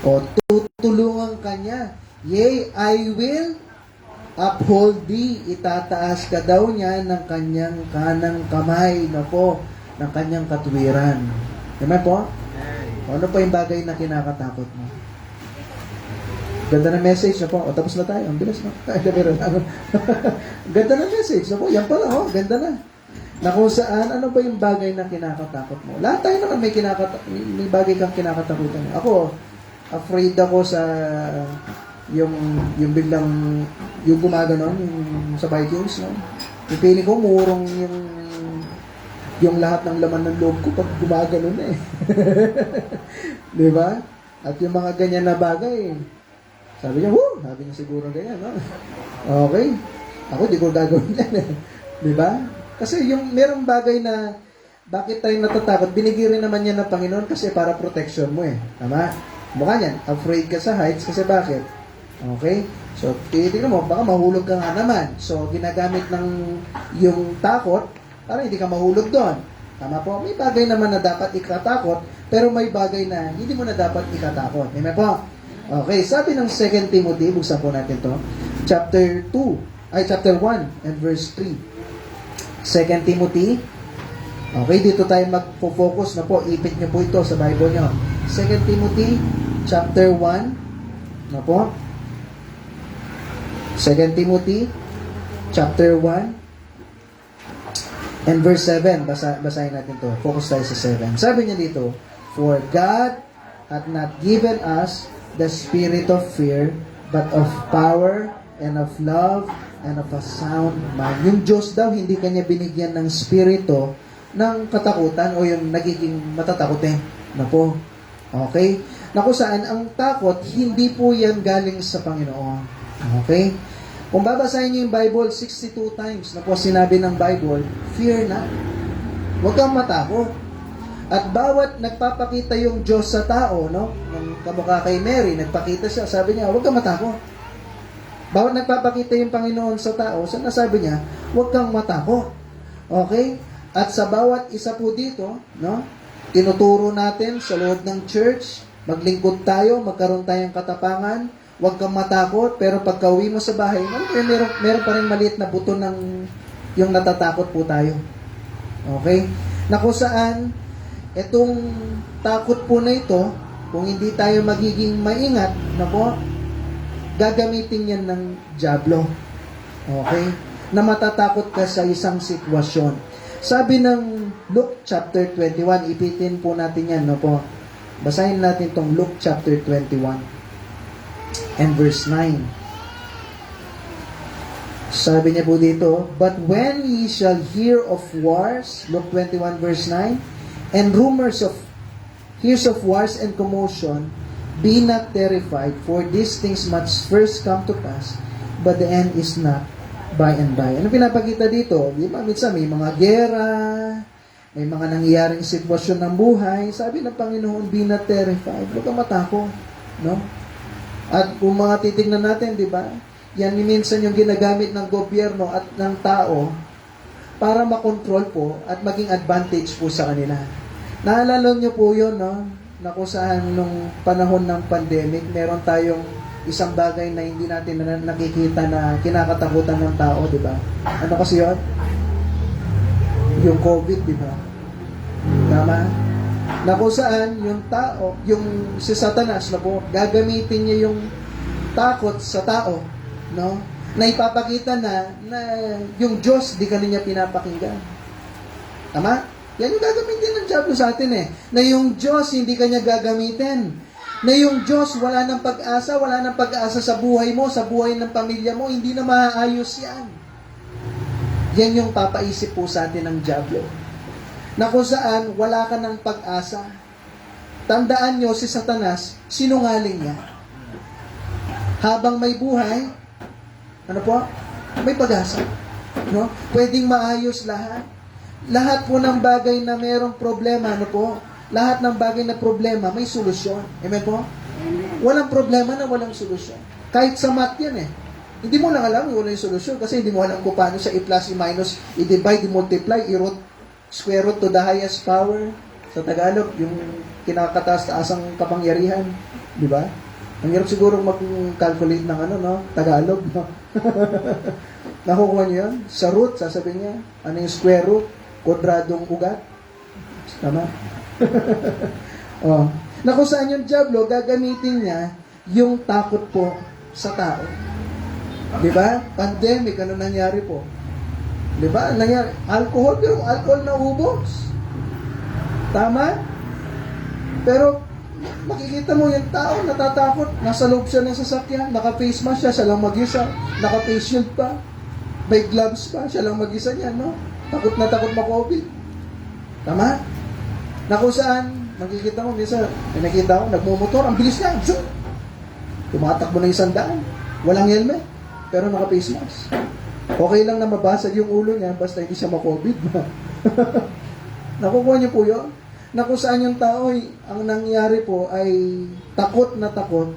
O tutulungan kanya. Yea, I will uphold thee. Itataas ka daw niya ng kanyang kanang kamay na po, ng kanyang katwiran. Amen po? O, ano pa yung bagay na kinakatakot mo? Ganda na message na po. O, tapos na tayo. Ang bilis na. Ganda na message na po. Yan pala, o. Ganda na. Na kung saan, ano ba yung bagay na kinakatakot mo? Lahat tayo naman may bagay kang kinakatakutan. Ako, afraid ako sa yung biglang yung gumaganon yung sa Vikings, no? Pipili ko murong yung lahat ng laman ng loob ko pag gumaganon eh. 'Di ba? At yung mga ganyan na bagay, sabi niya, "Woo!" Sabi niya siguro ganyan, no? Okay. Ako di ko gagawin yan eh. 'Di ba? Kasi yung merong bagay na bakit tayo natatakot, binigay rin naman yan ng Panginoon kasi para protection mo eh. Tama? Mukha niyan, afraid ka sa heights kasi bakit? Okay? So, titignan mo, baka mahulog ka nga naman. So, ginagamit ng yung takot para hindi ka mahulog doon. Tama po? May bagay naman na dapat ikatakot, pero may bagay na hindi mo na dapat ikatakot. Amen po? Okay, sabi ng 2 Timothy, buksan po natin to, chapter 1 and verse 3. 2 Timothy. Okay, dito tayo magpo-focus na po. Ipit niyo po ito sa Bible niyo. 2 Timothy chapter 1. Na po? 2 Timothy chapter 1 and verse 7. Basahin natin to. Focus tayo sa 7. Sabi niya dito, "For God hath not given us the spirit of fear, but of power and of love and of a sound mind." Yung Diyos daw, hindi kanya binigyan ng spirito ng katakutan o yung nagiging matatakotin. Na po. Okay? Na kung saan, ang takot, hindi po yan galing sa Panginoon. Okay? Kung babasahin niyo yung Bible, 62 times na po sinabi ng Bible, fear not. Huwag kang matakot. At bawat nagpapakita yung Diyos sa tao, no? Nung kamukha kay Mary, nagpakita siya, sabi niya, huwag kang matakot. Bawat nagpapakita yung Panginoon sa tao, nasabi niya, huwag kang matakot. Okay? At sa bawat isa po dito, no? Tinuturo natin sa loob ng church, maglingkod tayo, magkaroon tayong katapangan, huwag kang matakot, pero pagka uwi mo sa bahay, meron pa rin maliit na buto ng yung natatakot po tayo. Okay? Na kung saan, itong takot po na ito, kung hindi tayo magiging maingat, na po, gagamitin yan ng dyablo. Okay? Na matatakot ka sa isang sitwasyon. Sabi ng Luke chapter 21, ipitin po natin yan, no po. Basahin natin tong Luke chapter 21 and verse 9. Sabi niya po dito, "But when ye shall hear of wars," Luke 21 verse 9, "and rumors of wars and commotion, be not terrified, for these things must first come to pass, but the end is not by and by." Ano pinapakita dito? Di ba? Minsan may mga gera, may mga nangyayaring sitwasyon ng buhay. Sabi ng Panginoon, be not terrified. Huwag kang matakot. No? At kung mga titignan natin, di ba? Yan minsan yung ginagamit ng gobyerno at ng tao para makontrol po at maging advantage po sa kanila. Naalala niyo po yun, no? Na kung saan nung panahon ng pandemic, meron tayong isang bagay na hindi natin nakikita na kinakatakutan ng tao, di ba? Ano kasi yun? Yung COVID, di ba? Tama? Na kung saan yung tao, yung si Satanas na po, gagamitin niya yung takot sa tao, no? Na ipapakita na yung Diyos di ka niya pinapakinggan. Tama? Yan yung gagamitin ng diablo sa atin eh. Na yung Diyos hindi kanya gagamitin. Na yung Diyos wala ng pag-asa, wala ng pag-asa sa buhay mo, sa buhay ng pamilya mo, hindi na maaayos yan. Yan yung papaisip po sa atin ng diablo. Na kung saan wala ka ng pag-asa. Tandaan nyo, si Satanas, sinungaling niya. Habang may buhay, ano po? May pag-asa. No? Pwedeng maayos lahat. Lahat po ng bagay na mayroong problema, ano po? Lahat ng bagay na problema, may solusyon. Amen po? Walang problema na walang solusyon. Kahit sa math yan eh. Hindi mo lang alam, wala yung solusyon kasi hindi mo alam kung paano siya i-plus, i-minus, i-divide, i-multiply, i-root, square root to the highest power. Sa Tagalog, yung kinakataas-taasang kapangyarihan. Di ba? Ang hirap siguro mag-calculate ng Tagalog, no? Nakukuha niyo yun? Sa root, sasabihin niya, ano yung square root? Kwadradong ugat? Tama? Oh. Na kung saan yung Diablo, gagamitin niya yung takot po sa tao. Di ba? Pandemic, ano nangyari po? Di ba? Nangyari, alcohol, pero alcohol na ubos. Tama? Pero, makikita mo yung tao, natatakot, nasa loob siya ng sasakyan, naka-face mask siya lang mag-isa, naka-face shield pa, may gloves pa, siya lang mag-isa niyan, no? Takot na takot ma-COVID. Tama? Na kung saan, makikita mo, minsan, may nakita ko, nagmumotor, ang bilis niya, zoom! Tumatakbo na 100, walang helmet, pero naka-face mask. Okay lang na mabasag yung ulo niya, basta hindi siya ma-COVID. Nakukuha niyo po yun? Na kung saan yung tao, ang nangyari po ay takot na takot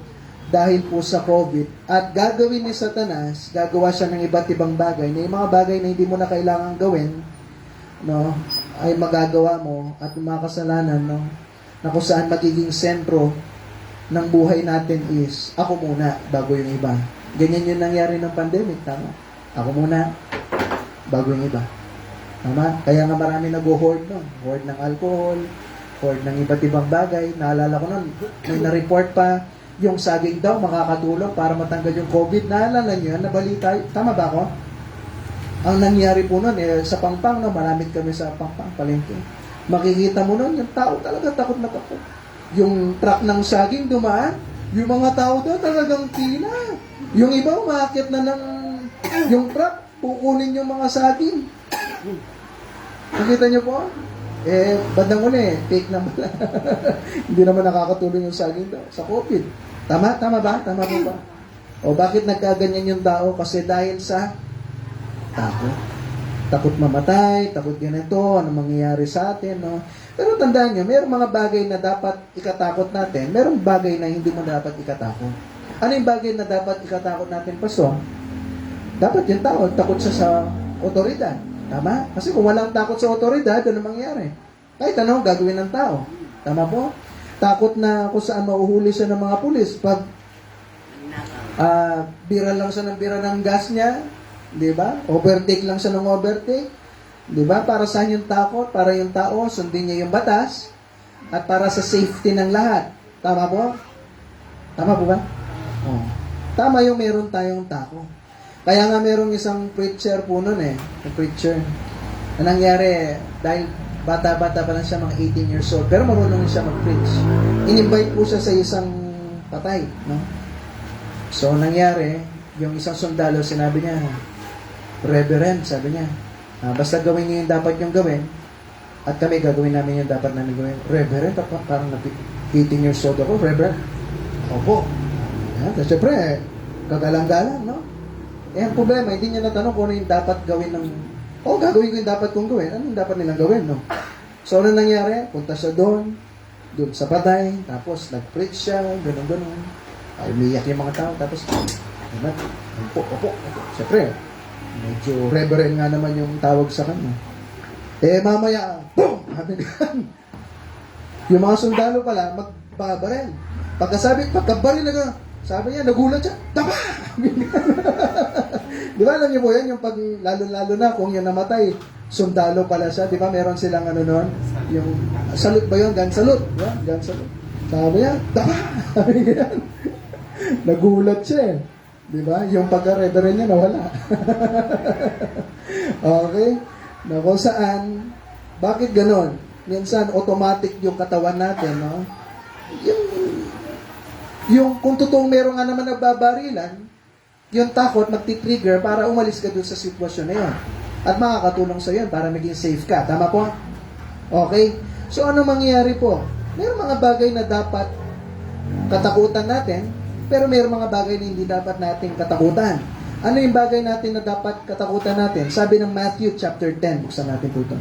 dahil po sa COVID. At gagawin ni Satanas, gagawa siya ng iba't ibang bagay, na yung mga bagay na hindi mo na kailangan gawin, no, ay magagawa mo at yung mga kasalanan, no, na kung saan magiging sentro ng buhay natin is, ako muna, bago yung iba. Ganyan yung nangyari ng pandemic, tama? Ako muna, bago yung iba. Tama? Kaya nga marami nag-hoard nun. Hoard ng alcohol, hoard ng iba't ibang bagay. Naalala ko nun, may na-report pa, yung saging daw makakatulong para matanggal yung COVID. Naalala nyo yan, nabalita. Tama ba ako? Ang nangyari po nun, sa Pangpang, no, maramit kami sa Pangpang, palengke. Makikita mo nun, yung tao talaga takot na takot. Yung truck ng saging dumaan, yung mga tao doon talagang pila. Yung iba, umakit na ng yung truck, pukunin yung mga saging. Nakita niyo po? Bandang uli, fake naman. Hindi naman nakakatulong yung saging daw sa COVID. Tama? Tama ba? Tama po ba? O bakit nagkaganyan yung tao? Kasi dahil sa takot. Takot mamatay, takot ganito, ano mangyayari sa atin, no? Pero tandaan nyo, mayroong mga bagay na dapat ikatakot natin, mayroong bagay na hindi mo dapat ikatakot. Ano yung bagay na dapat ikatakot natin, Pastor? Dapat yung tao, takot siya sa otoridad. Tama? Kasi kung walang takot sa otoridad, ano mangyayari? Kahit ano, gagawin ng tao. Tama po? Takot na kung saan mauhuli siya ng mga pulis. Pag bira lang siya ng bira ng gas niya, di ba? Overtake lang siya ng overtake. Di ba? Para saan yung takot? Para yung tao, sundin niya yung batas at para sa safety ng lahat. Tama po? Tama po ba? Oh. Tama yung meron tayong takot. Kaya nga merong isang preacher po nun yung preacher. Ang nangyari, dahil bata-bata pa lang siya, mga 18 years old, pero marunong siya mag-preach. In-invite po siya sa isang patay, no? So, nangyari, yung isang sundalo, sinabi niya, Reverend, sabi niya, basta gawin niyo yung dapat yung gawin, at kami gagawin namin yung dapat namin gawin. Reverend, parang 18 years old ako, Reverend. Opo. Yan, siyempre, kagalang-galang, no? Ang problema, hindi niya natanong kung ano yung dapat gawin ng... gagawin ko yung dapat kong gawin. Ano yung dapat nilang gawin, no? So, ano nangyari? Punta siya doon sa patay, tapos nag-preach siya, gano'n-gano'n. Ay, umiyak yung mga tao, tapos, opo. Siyempre, medyo reverend nga naman yung tawag sa kanya. Mamaya, boom! Yung mga sundalo pala, magbabaril. Pagkabaril na sabi niya, nagulat siya, tama! Di ba, alam niyo po yan, yung pag, lalo-lalo na, kung yung namatay, sundalo pala siya, di ba, meron silang noon, yung, salute ba yun? Gun salute. Yeah, gun salute. Sabi niya, tama! Nagulat siya di ba? Yung pagka-reverend niya, nawala. Okay? Na kung saan, bakit ganon? Minsan, automatic yung katawan natin, no? Yung kung totoong meron nga naman nagbabarilan, yung takot magti-trigger para umalis ka dun sa sitwasyon na yun. At makakatulong sa yun para maging safe ka. Tama po? Okay? So, ano mangyayari po? Meron mga bagay na dapat katakutan natin, pero meron mga bagay na hindi dapat nating katakutan. Ano yung bagay natin na dapat katakutan natin? Sabi ng Matthew chapter 10. Buksan natin po ito.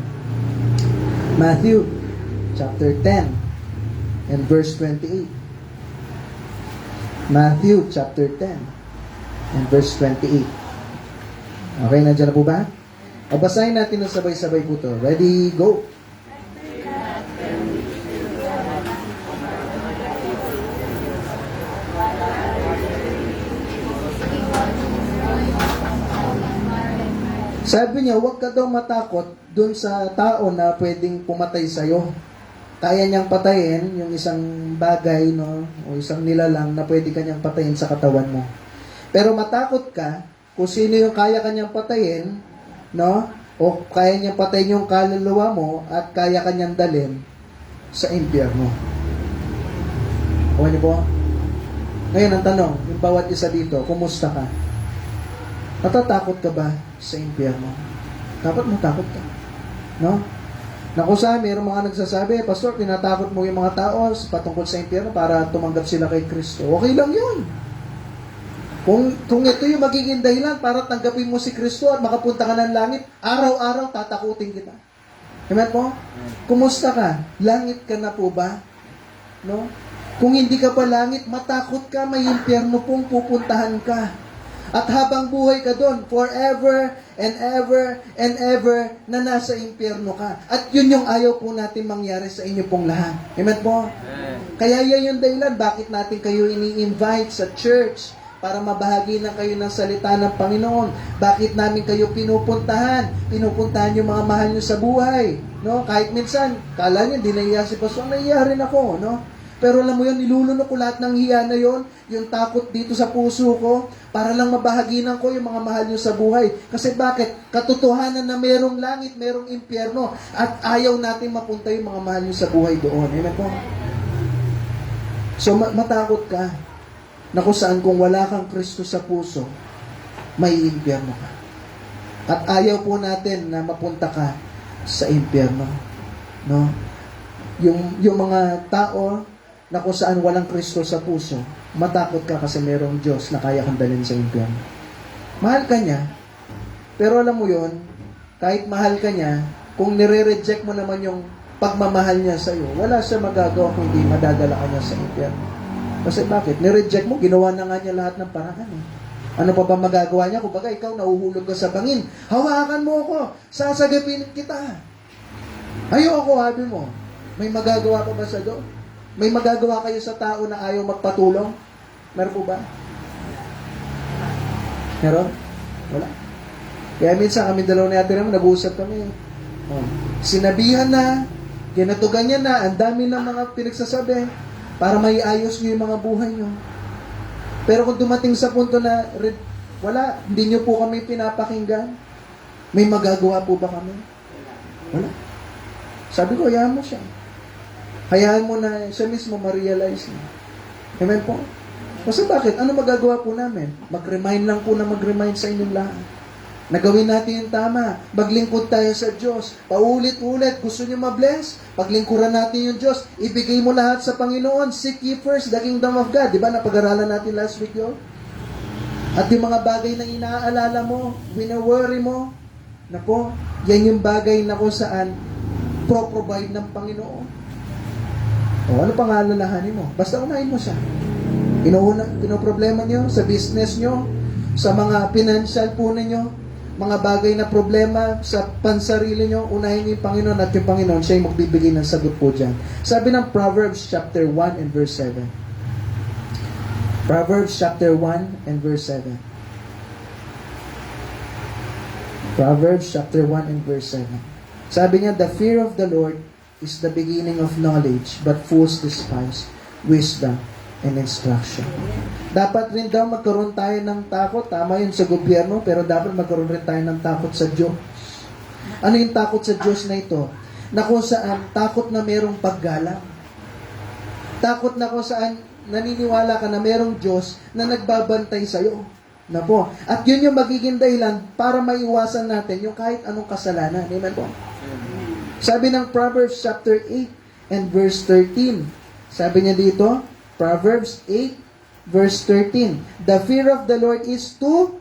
Matthew chapter 10 and verse 28. Matthew chapter 10 and verse 28. Okay, nandiyan na po ba? Basahin natin ng sabay-sabay po ito. Ready, go! Sabi niya, huwag ka daw matakot dun sa tao na pwedeng pumatay sa'yo. Kaya niyang patayin yung isang bagay, no, o isang nilalang na pwede kanyang patayin sa katawan mo. Pero matakot ka kung sino yung kaya kanyang patayin, no, o kaya niyang patayin yung kaluluwa mo at kaya kanyang dalhin sa impyerno. Okay niyo po? Ngayon, ang tanong, yung bawat isa dito, kumusta ka? Natatakot ka ba sa impyerno? Dapat matakot ka. No? Naku sa, mayroong mga nagsasabi, Pastor, tinatakot mo yung mga tao patungkol sa impyerno para tumanggap sila kay Kristo. Okay lang yun. Kung ito yung magiging dahilan para tanggapin mo si Kristo at makapunta ka ng langit, araw-araw tatakutin kita. Amen po? Kumusta ka? Langit ka na po ba? No? Kung hindi ka pa langit, matakot ka, may impyerno pong pupuntahan ka. At habang buhay ka doon, forever and ever and ever na nasa impyerno ka. At yun yung ayaw po natin mangyari sa inyo pong lahat. Amen po? Kaya yan yung dahilan bakit natin kayo ini-invite sa church para mabahagi na kayo ng salita ng Panginoon. Bakit namin kayo pinupuntahan? Pinupuntahan yung mga mahal nyo sa buhay. No? Kahit minsan, kala nyo, hindi nahiya si Pastor, nahiya rin ako. No? Pero alam mo yun, nilulunok ko lahat ng hiya na yun, yung takot dito sa puso ko, para lang mabahaginan ko yung mga mahal nyo sa buhay. Kasi bakit? Katotohanan na merong langit, merong impyerno, at ayaw natin mapunta yung mga mahal nyo sa buhay doon. Amen po? So, matakot ka na kung saan kung wala kang Kristo sa puso, may impyerno ka. At ayaw po natin na mapunta ka sa impyerno. No? Yung mga tao na kung saan walang Kristo sa puso, matakot ka kasi merong Diyos na kaya kang dalhin sa impyerno. Mahal ka niya, pero alam mo yon, kahit mahal ka niya, kung nire-reject mo naman yung pagmamahal niya sa iyo, wala siya magagawa kung hindi madadala ka niya sa impyerno. Kasi bakit? Nireject mo, ginawa na nga niya lahat ng paraan. Ano pa ba magagawa niya? Kung baga ikaw nahuhulog ka sa bangin, hawakan mo ako, sasagapin kita. Ayoko, habi mo. May magagawa pa ba sa doon? May magagawa kayo sa tao na ayaw magpatulong? Meron po ba? Meron? Wala. Kaya minsan kami dalawa ni Ate Ram, nag-uusap kami. Sinabihan na, ginatugan niya na, ang dami ng mga pinagsasabi para maiayos niyo yung mga buhay niyo. Pero kung dumating sa punto na wala, hindi niyo po kami pinapakinggan, may magagawa po ba kami? Wala. Sabi ko, hayaan mo siya. Hayaan mo na siya mismo ma-realize niya. Amen po? Kasi bakit? Ano magagawa po namin? Mag-remind lang po na mag-remind sa inyong lahat. Nagawin natin yung tama. Maglingkod tayo sa Diyos. Paulit-ulit. Gusto niyo ma-bless? Paglingkuran natin yung Diyos. Ibigay mo lahat sa Panginoon. Seek ye first the kingdom of God. Diba? Napag-aralan natin last week yun? At yung mga bagay na inaalala mo, wina-worry mo, nako, yan yung bagay na kung saan pro-provide ng Panginoon. O, ano pang alalahanin mo? Basta unahin mo siya. Pinoproblema nyo sa business nyo, sa mga financial po ninyo, mga bagay na problema sa pansarili nyo, unahin nyo yung Panginoon at yung Panginoon, siya yung magbibigay ng sagot po dyan. Sabi ng Proverbs chapter 1 and verse 7. Proverbs chapter 1 and verse 7. Proverbs chapter 1 and verse 7. Sabi niya, the fear of the Lord is the beginning of knowledge, but fools despise wisdom and instruction. Dapat rin daw magkaroon tayo ng takot. Tama yun sa gobyerno, pero dapat magkaroon rin tayo ng takot sa Diyos. Ano yung takot sa Diyos na ito? Na kung saan takot na merong paggalang. Takot na kung saan naniniwala ka na merong Diyos na nagbabantay sa'yo. Na po. At yun yung magiging dahilan para maiwasan natin yung kahit anong kasalanan. Amen po? Sabi ng Proverbs chapter 8 and verse 13. Sabi niya dito, Proverbs 8 verse 13. The fear of the Lord is to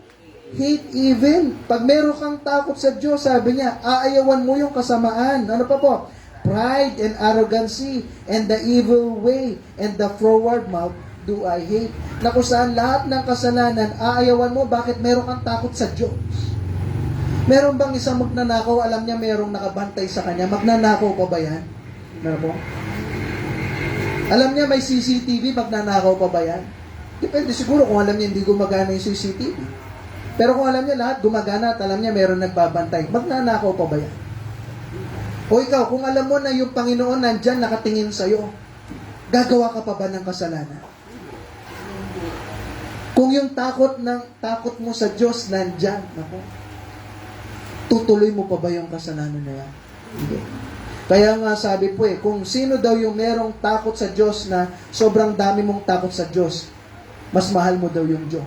hate evil. Pag meron kang takot sa Diyos, sabi niya, aayawan mo yung kasamaan. Ano pa po? Pride and arrogancy and the evil way and the forward mouth do I hate. Na kung saan lahat ng kasalanan, aayawan mo, bakit meron kang takot sa Diyos? Meron bang isang magnanakaw, alam niya merong nakabantay sa kanya, magnanakaw pa ba yan? Meron po? Alam niya may CCTV, magnanakaw pa ba yan? Depende siguro kung alam niya hindi gumagana yung CCTV. Pero kung alam niya lahat gumagana at alam niya meron nagbabantay, magnanakaw pa ba yan? O ikaw, kung alam mo na yung Panginoon nandyan nakatingin sa'yo, gagawa ka pa ba ng kasalanan? Kung yung takot mo sa Diyos nandyan, naku, tutuloy mo pa ba yung kasalanan na yan? Hindi. Kaya nga sabi po kung sino daw yung merong takot sa Diyos na sobrang dami mong takot sa Diyos, mas mahal mo daw yung Diyos.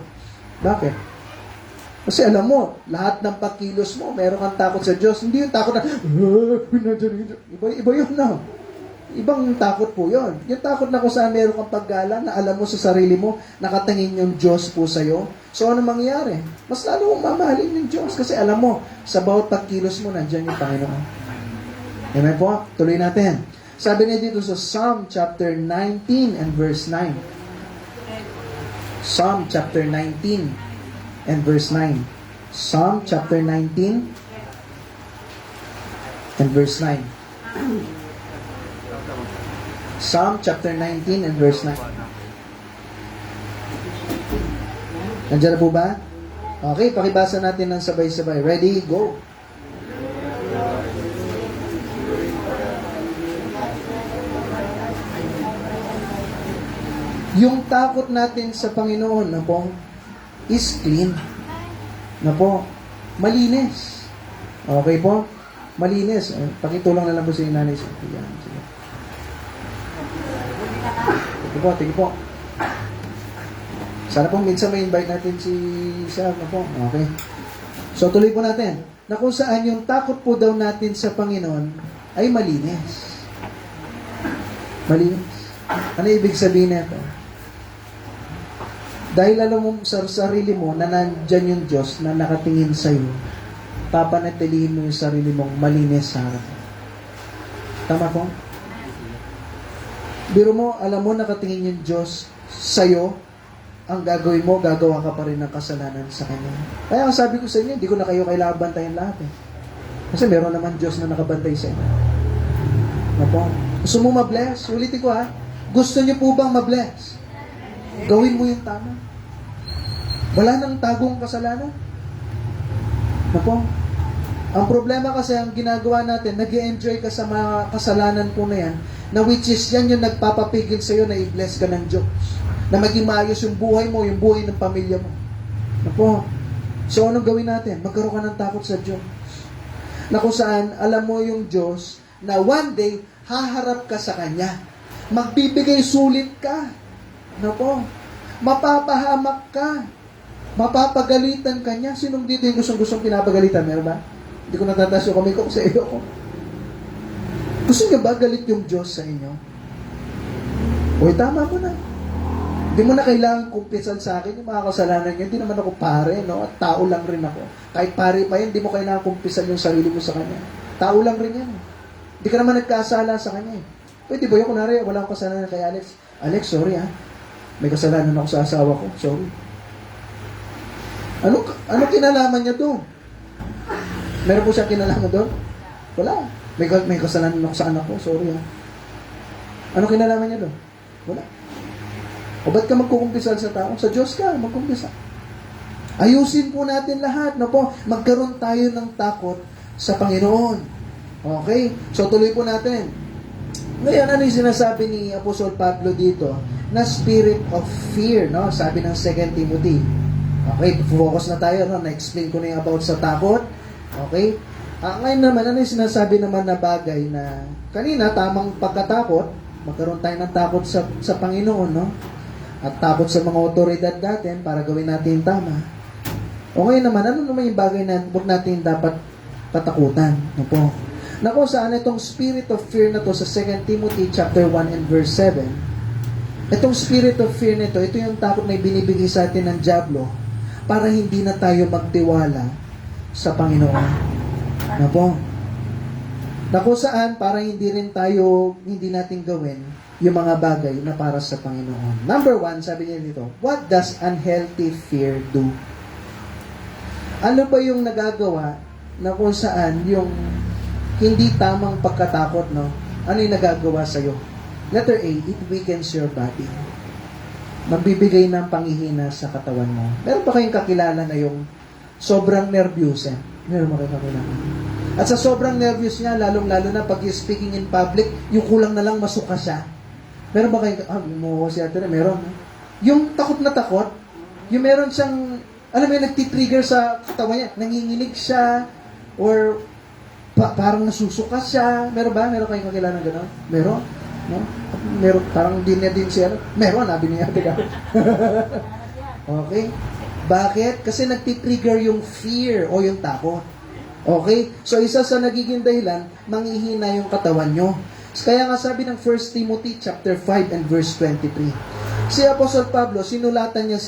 Bakit? Kasi alam mo, lahat ng pagkilos mo, meron kang takot sa Diyos. Hindi yung takot na, iba yun na. Ibang takot po yun. Yung takot na kung saan meron kang paggalang, na alam mo sa sarili mo, nakatingin yung Diyos po sa'yo. So ano mangyayari? Mas lalo mong mamahalin yung Diyos. Kasi alam mo, sa bawat pagkilos mo, nandiyan yung Panginoon. Amen po? Tuloy natin. Sabi niya dito sa Psalm chapter 19 and verse 9. Psalm chapter 19 and verse 9. Psalm chapter 19 and verse 9. Psalm chapter 19 and verse 9. Nandiyan na po ba? Okay, pakibasa natin ng sabay-sabay. Ready? Go! Yung takot natin sa Panginoon na po is clean. Na po, malinis. Okay po? Malinis. Pakitulong na lang po sa inanay. Yan. Sige po. Sana po minsan may invite natin si Sir na po. Okay. So tuloy po natin. Na kung saan yung takot po daw natin sa Panginoon ay malinis. Malinis. Ano ibig sabihin nito? Dahil alam mo sa sarili mo na nandyan yung Diyos na nakatingin sa iyo, papanatilihin mo yung sarili mong malinis sa harap. Tama po? Biro mo, alam mo nakatingin yung Diyos sa'yo, ang gagawin mo, gagawa ka pa rin ng kasalanan sa Kanya. Kaya ang sabi ko sa inyo, hindi ko na kayo kailangan bantayan lahat Kasi meron naman Diyos na nakabantay sa inyo. Apo? Gusto mo ma-bless? Ulitin ko Gusto niyo po bang ma-bless? Gawin mo yung tama. Wala nang tagong kasalanan. Apo? Ang problema kasi, ang ginagawa natin, nag-i-enjoy ka sa mga kasalanan po na yan, na which is yan yung nagpapapigil sa iyo na i-bless ka ng Diyos. Na maging maayos yung buhay mo, yung buhay ng pamilya mo. Napo. So, anong gawin natin? Magkaroon ka ng takot sa Diyos. Na kung saan, alam mo yung Diyos, na one day, haharap ka sa Kanya. Magbibigay sulit ka. Napo. Mapapahamak ka. Mapapagalitan ka niya. Sinong dito yung gustong pinapagalitan? Meron ba? Hindi ko natataas yung kamay ko sa iyo ko. Gusto niyo ba galit yung Diyos sa inyo? Uy, tama mo na. Hindi mo na kailangan kumpisan sa akin yung mga kasalanan niya. Hindi naman ako pare, no? At tao lang rin ako. Kahit pare pa yun, hindi mo kailangan kumpisan yung sarili mo sa Kanya. Tao lang rin yan. Hindi ka naman nagkasala sa Kanya Pwede ba yung kunwari, wala akong kasalanan kay Alex. Alex, sorry May kasalanan ako sa asawa ko. Sorry. Ano kinalaman niya doon? Meron po siya kinalaman doon? Wala. May kasalanan ako sa anak ko. Sorry Ano kinalaman niya doon? Wala. O ba't ka magkukumpisal sa tao? Sa Diyos ka, magkumpisa. Ayusin po natin lahat. Magkaroon tayo ng takot sa Panginoon. Okay? So tuloy po natin. Ngayon, ano yung sinasabi ni Apostol Pablo dito? Na spirit of fear, no? Sabi ng 2 Timothy. Okay, focus na tayo, no? Na-explain ko na yung about sa takot. Okay? Ngayon naman, ano yung sinasabi naman na bagay na kanina, tamang pagkatakot, magkaroon tayo ng takot sa Panginoon, no? At takot sa mga otoridad natin para gawin natin tama. O ngayon naman, ano naman yung bagay na huwag natin dapat katakutan? No po? Na kung saan itong spirit of fear na to sa 2 Timothy chapter 1 and verse 7, itong spirit of fear nito, ito yung takot na ibinibigay sa atin ng dyablo para hindi na tayo magtiwala sa Panginoon. Na po? Na kung saan, para hindi natin gawin yung mga bagay na para sa Panginoon. Number 1, sabi niya dito, what does unhealthy fear do? Ano ba yung nagagawa na kung saan yung hindi tamang pagkatakot, no? Ano yung nagagawa sa'yo? Letter A, it weakens your body. Magbibigay ng panghihina sa katawan mo. Meron pa kayong kakilala na yung sobrang nervyos eh. Meron mo kayo kakilala. At sa sobrang nervyos niya, lalong-lalo na pag he's speaking in public, yung kulang na lang masuka siya. Meron ba kayo, mo si ate na, meron. Yung takot na takot, yung meron siyang, alam mo yung nagtitrigger sa katawan niya, nanginginig siya, or parang nasusuka siya. Meron ba? Meron kayong kakilala ng gano'n? Meron? No? Meron, parang din niya din siya. Meron, sabi niya. Okay? Bakit? Kasi nagtitrigger yung fear o yung takot. Okay? So, isa sa nagiging dahilan, manghihina yung katawan nyo. Kaya nga sabi ng 1 Timothy chapter 5 and verse 23. Si Apostle Pablo, sinulatan niya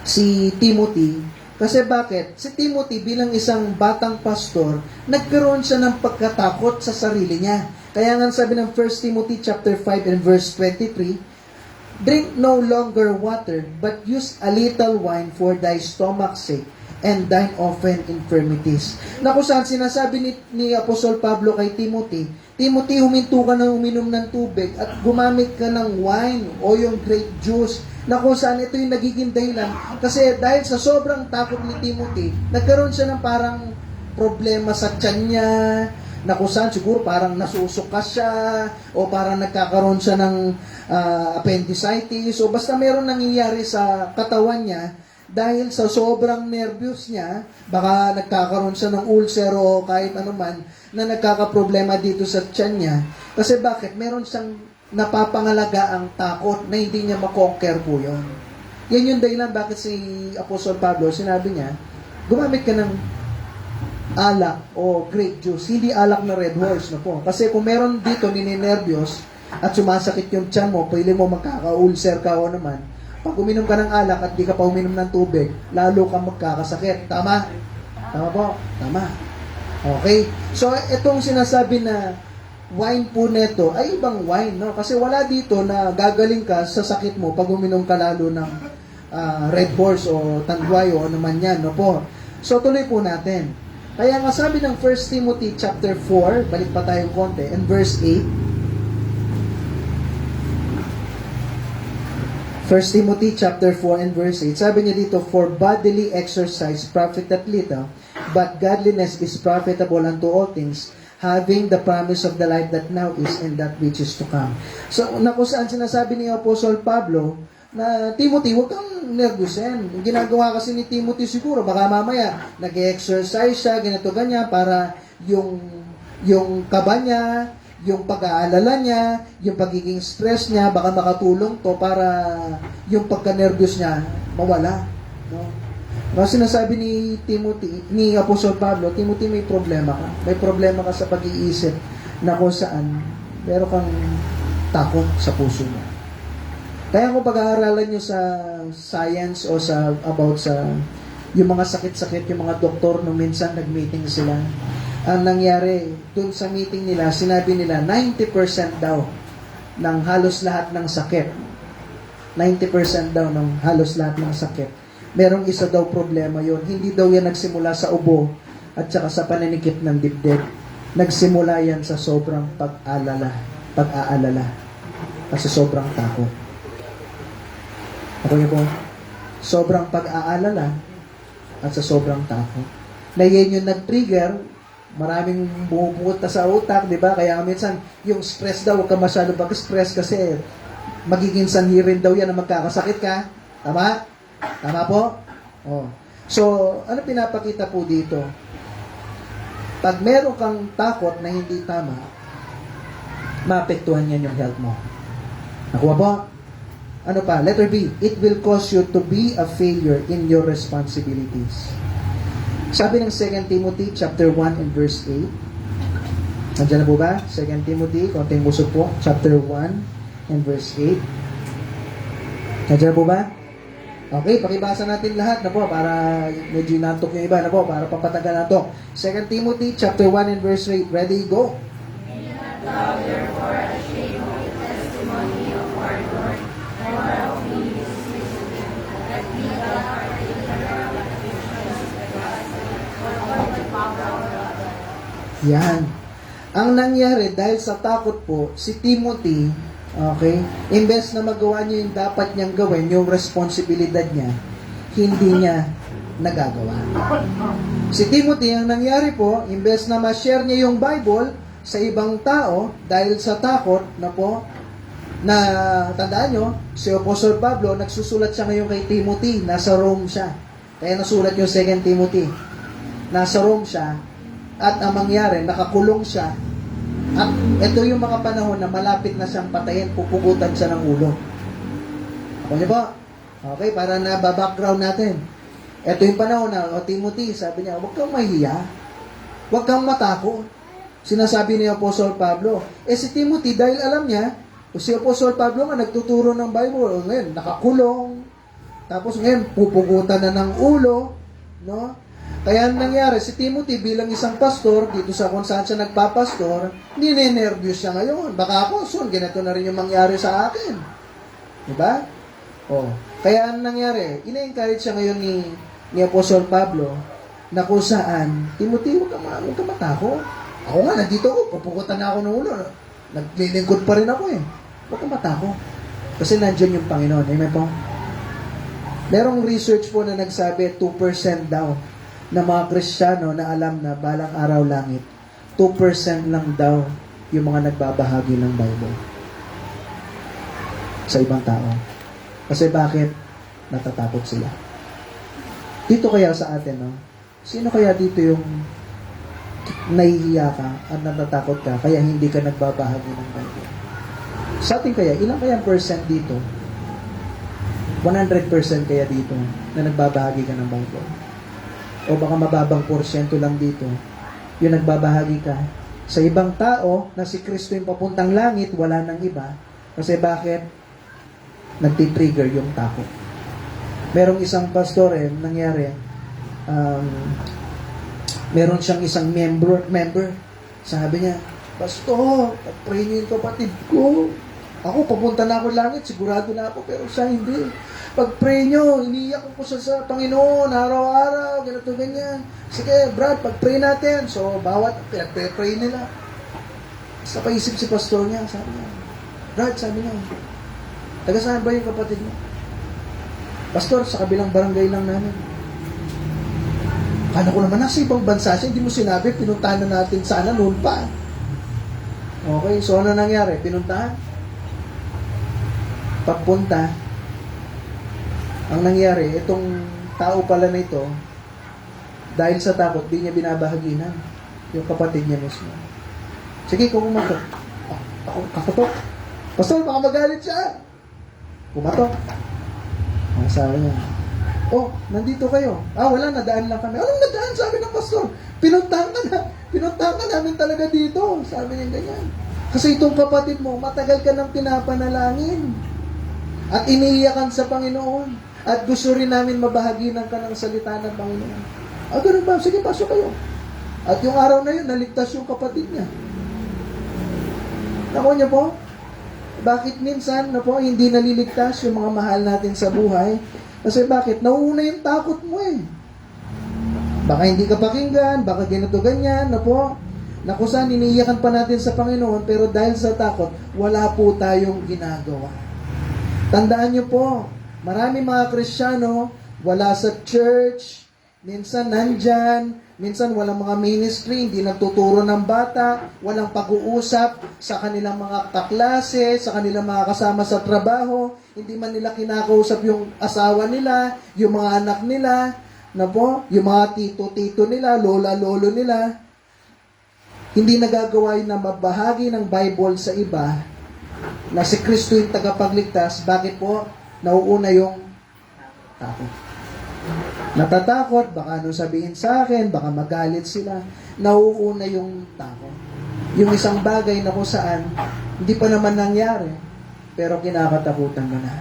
si Timothy. Kasi bakit? Si Timothy bilang isang batang pastor, nagkaroon siya ng pagkatakot sa sarili niya. Kaya nga sabi ng 1 Timothy chapter 5 and verse 23, drink no longer water, but use a little wine for thy stomach's sake, and thine often infirmities. Na kung saan sinasabi ni Apostol Pablo kay Timothy, Timothy, huminto ka na uminom ng tubig at gumamit ka ng wine o yung grape juice, na kung saan ito yung nagiging dahilan. Kasi dahil sa sobrang takot ni Timothy, nagkaroon siya ng parang problema sa tiyan niya, na kung saan siguro parang nasusuka siya, o parang nagkakaroon siya ng appendicitis, o basta meron nangyayari sa katawan niya, dahil sa sobrang nervyos niya, baka nagkakaroon siya ng ulcer o kahit anuman na nagkakaproblema dito sa tiyan niya. Kasi bakit? Meron siyang napapangalaga ang takot na hindi niya makonquer po yun. Yan yung dahilan bakit si Apostol Pablo, sinabi niya, gumamit ka ng alak o grape juice, hindi alak na Red Horse na po. Kasi kung meron dito nininervyos at sumasakit yung tiyan mo, pwede mo magkaka-ulcer ka o naman, pag uminom ka ng alak at di ka pa uminom ng tubig, lalo kang magkakasakit. Tama? Tama po? Tama. Okay? So, itong sinasabi na wine po neto ay ibang wine, no? Kasi wala dito na gagaling ka sa sakit mo pag uminom ka lalo ng Red Horse o Tanduay o ano man yan, no po? So, tuloy po natin. Kaya nga sabi ng 1 Timothy chapter 4, balik pa tayong konti, and verse 8, 1 Timothy chapter 4 and verse 8, sabi niya dito, for bodily exercise profiteth little, but godliness is profitable unto all things, having the promise of the life that now is and that which is to come. So, na kung saan sinasabi ni Apostle Pablo, na Timothy, huwag kang nervyusin. Yung ginagawa kasi ni Timothy siguro, baka mamaya, nag-exercise siya, ganito ganyan, para yung kaba niya, yung pag-aalala niya, yung pagiging stress niya, baka makatulong to para yung pagka-nervyos niya mawala. No? Kasi sinasabi ni Timothy, ni Apostol Pablo, Timothy, may problema ka. May problema ka sa pag-iisip na kung saan meron kang takot sa puso mo. Kaya kung pag-aaralan nyo sa science o about sa yung mga sakit-sakit, yung mga doktor, nung minsan nag-meeting sila, ang nangyari, dun sa meeting nila, sinabi nila, 90% daw ng halos lahat ng sakit. 90% daw ng halos lahat ng sakit. Merong isa daw problema yon. Hindi daw yan nagsimula sa ubo at saka sa pananikip ng dibdib. Nagsimula yan sa sobrang pag-aalala. At sa sobrang takot. Ako niyo po, sobrang pag-aalala at sa sobrang takot. Na yan yung nag-trigger, maraming bumubuta sa utak, di ba? Kaya minsan, yung stress daw, huwag ka masyado mag-stress kasi magiging sanhi rin daw yan na magkakasakit ka. Tama? Tama po? Oh. So, ano pinapakita po dito? Pag meron kang takot na hindi tama, maapektuhan yan yung health mo. Nakuha po? Ano pa? Letter B, it will cause you to be a failure in your responsibilities. Sabi ng 2 Timothy chapter 1 and verse 8. Nandiyan na po ba? 2 Timothy, konting busog po, chapter 1 and verse 8. Nandiyan na po ba? Okay, pakibasa natin lahat na po para medyo nantok yung iba na po, para papatagal na to. 2 Timothy chapter 1 and verse 8. Ready? Go! Be not thou therefore ashamed of the testimony of our Lord, nor of me his prisoner, that we are partaker of the afflictions of the gospel, for of the power of God. Yan. Ang nangyari, dahil sa takot po, si Timothy, okay, imbes na magawa niya yung dapat niyang gawin, yung responsibilidad niya, hindi niya nagagawa. Si Timothy, ang nangyari po, imbes na ma-share niya yung Bible sa ibang tao, dahil sa takot na po, na tandaan nyo, si Apostle Pablo, nagsusulat siya ngayon kay Timothy, nasa Rome siya. Kaya nasulat yung 2 Timothy. Nasa Rome siya, at ang mangyari, nakakulong siya, at ito yung mga panahon na malapit na siyang patayin, pupugutan siya ng ulo. Ako niyo ba? Okay, para na background natin. Ito yung panahon na, Timothy, sabi niya, huwag kang mahiya. Huwag kang matakot. Sinasabi ni Apostle Pablo. Si Timothy, dahil alam niya, si Apostle Pablo nga nagtuturo ng Bible, ngayon, nakakulong. Tapos ngayon, pupugutan na ng ulo. No? Kaya nangyari, si Timothy bilang isang pastor, dito sa kung saan siya nagpapastor, ninenervyos siya ngayon. Baka ako, soon, ganito na rin yung mangyari sa akin. Diba? Kaya ang nangyari, ina-encourage siya ngayon ni Apostle Pablo na kung saan, Timothy, huwag ka matakot. Ako nga, nandito ako, pupukutan na ako ng ulo. Naglilingkod pa rin ako eh. Huwag ka matakot. Kasi nandiyan yung Panginoon. Amen po? Merong research po na nagsabi, 2% daw na mga Kristiyano na alam na balang araw langit, 2% lang daw yung mga nagbabahagi ng Bible sa ibang tao. Kasi bakit? Natatakot sila. Dito kaya sa atin, no? Sino kaya dito yung nahihiya ka at natatakot ka kaya hindi ka nagbabahagi ng Bible? Sa atin kaya, ilang kaya percent dito? 100% kaya dito na nagbabahagi ka ng Bible? O baka mababang porsyento lang dito yung nagbabahagi ka sa ibang tao na si Kristo yung papuntang langit, wala nang iba. Kasi bakit? Nagtitrigger yung takot. Merong isang pastor nangyari, meron siyang isang member, sabi niya, Pastor, pag-pray niyo yung kapatid ko. Ako, papunta na ako langit, sigurado na ako, pero siya hindi. Pag-pray niyo, iniiyak ko siya sa Panginoon, araw-araw, ganito, ganyan. Sige, Brad, pag-pray natin. So, bawat pinag-pray nila. Sa paisip si pastor niya, sabi niya, Brad, sabi niya, taga saan ba yung kapatid mo? Pastor, sa kabilang barangay lang namin. Kala ko naman, nasa ibang bansa siya, hindi mo sinabi, pinuntahan na natin sana noon pa. Okay, so ano nangyari? Pinuntahan? Pagpunta, ang nangyari, itong tao pala na ito, dahil sa takot, di niya binabahaginan yung kapatid niya mismo. Sige, kung kumatok. Ako, kakotok. Pastor, baka magalit siya. Kumatok. Ang sabi niya, nandito kayo. Wala, nadaan lang kami. Anong nadaan? Sabi ng pastor. Pinuntahan ka namin talaga dito. Sabi niya ganyan. Kasi itong kapatid mo, matagal ka nang pinapanalangin. At iniiyakan sa Panginoon. At gusto rin namin mabahaginan ka ng salita ng Panginoon. Ganun ba? Sige, pasok kayo. At yung araw na yun, naligtas yung kapatid niya. Nakuha niyo po? Bakit minsan hindi naliligtas yung mga mahal natin sa buhay? Kasi bakit? Nauuna yung takot mo eh. Baka hindi ka pakinggan, baka ganito ganyan, na kung saan iniiyakan pa natin sa Panginoon, pero dahil sa takot, wala po tayong ginagawa. Tandaan niyo po, marami mga Kristiyano, wala sa church, minsan nandyan, minsan walang mga ministry, hindi nagtuturo ng bata, walang pag-uusap sa kanilang mga kaklase, sa kanilang mga kasama sa trabaho, hindi man nila kinakausap yung asawa nila, yung mga anak nila, yung mga tito-tito nila, lola-lolo nila. Hindi nagagawa yun na mabahagi ng Bible sa iba na si Kristo yung tagapagligtas. Bakit po? Nauuna yung takot. Natatakot, baka anong sabihin sa akin, baka magalit sila. Nauuna yung takot. Yung isang bagay na kung saan, hindi pa naman nangyari, pero kinakatakutan mo na.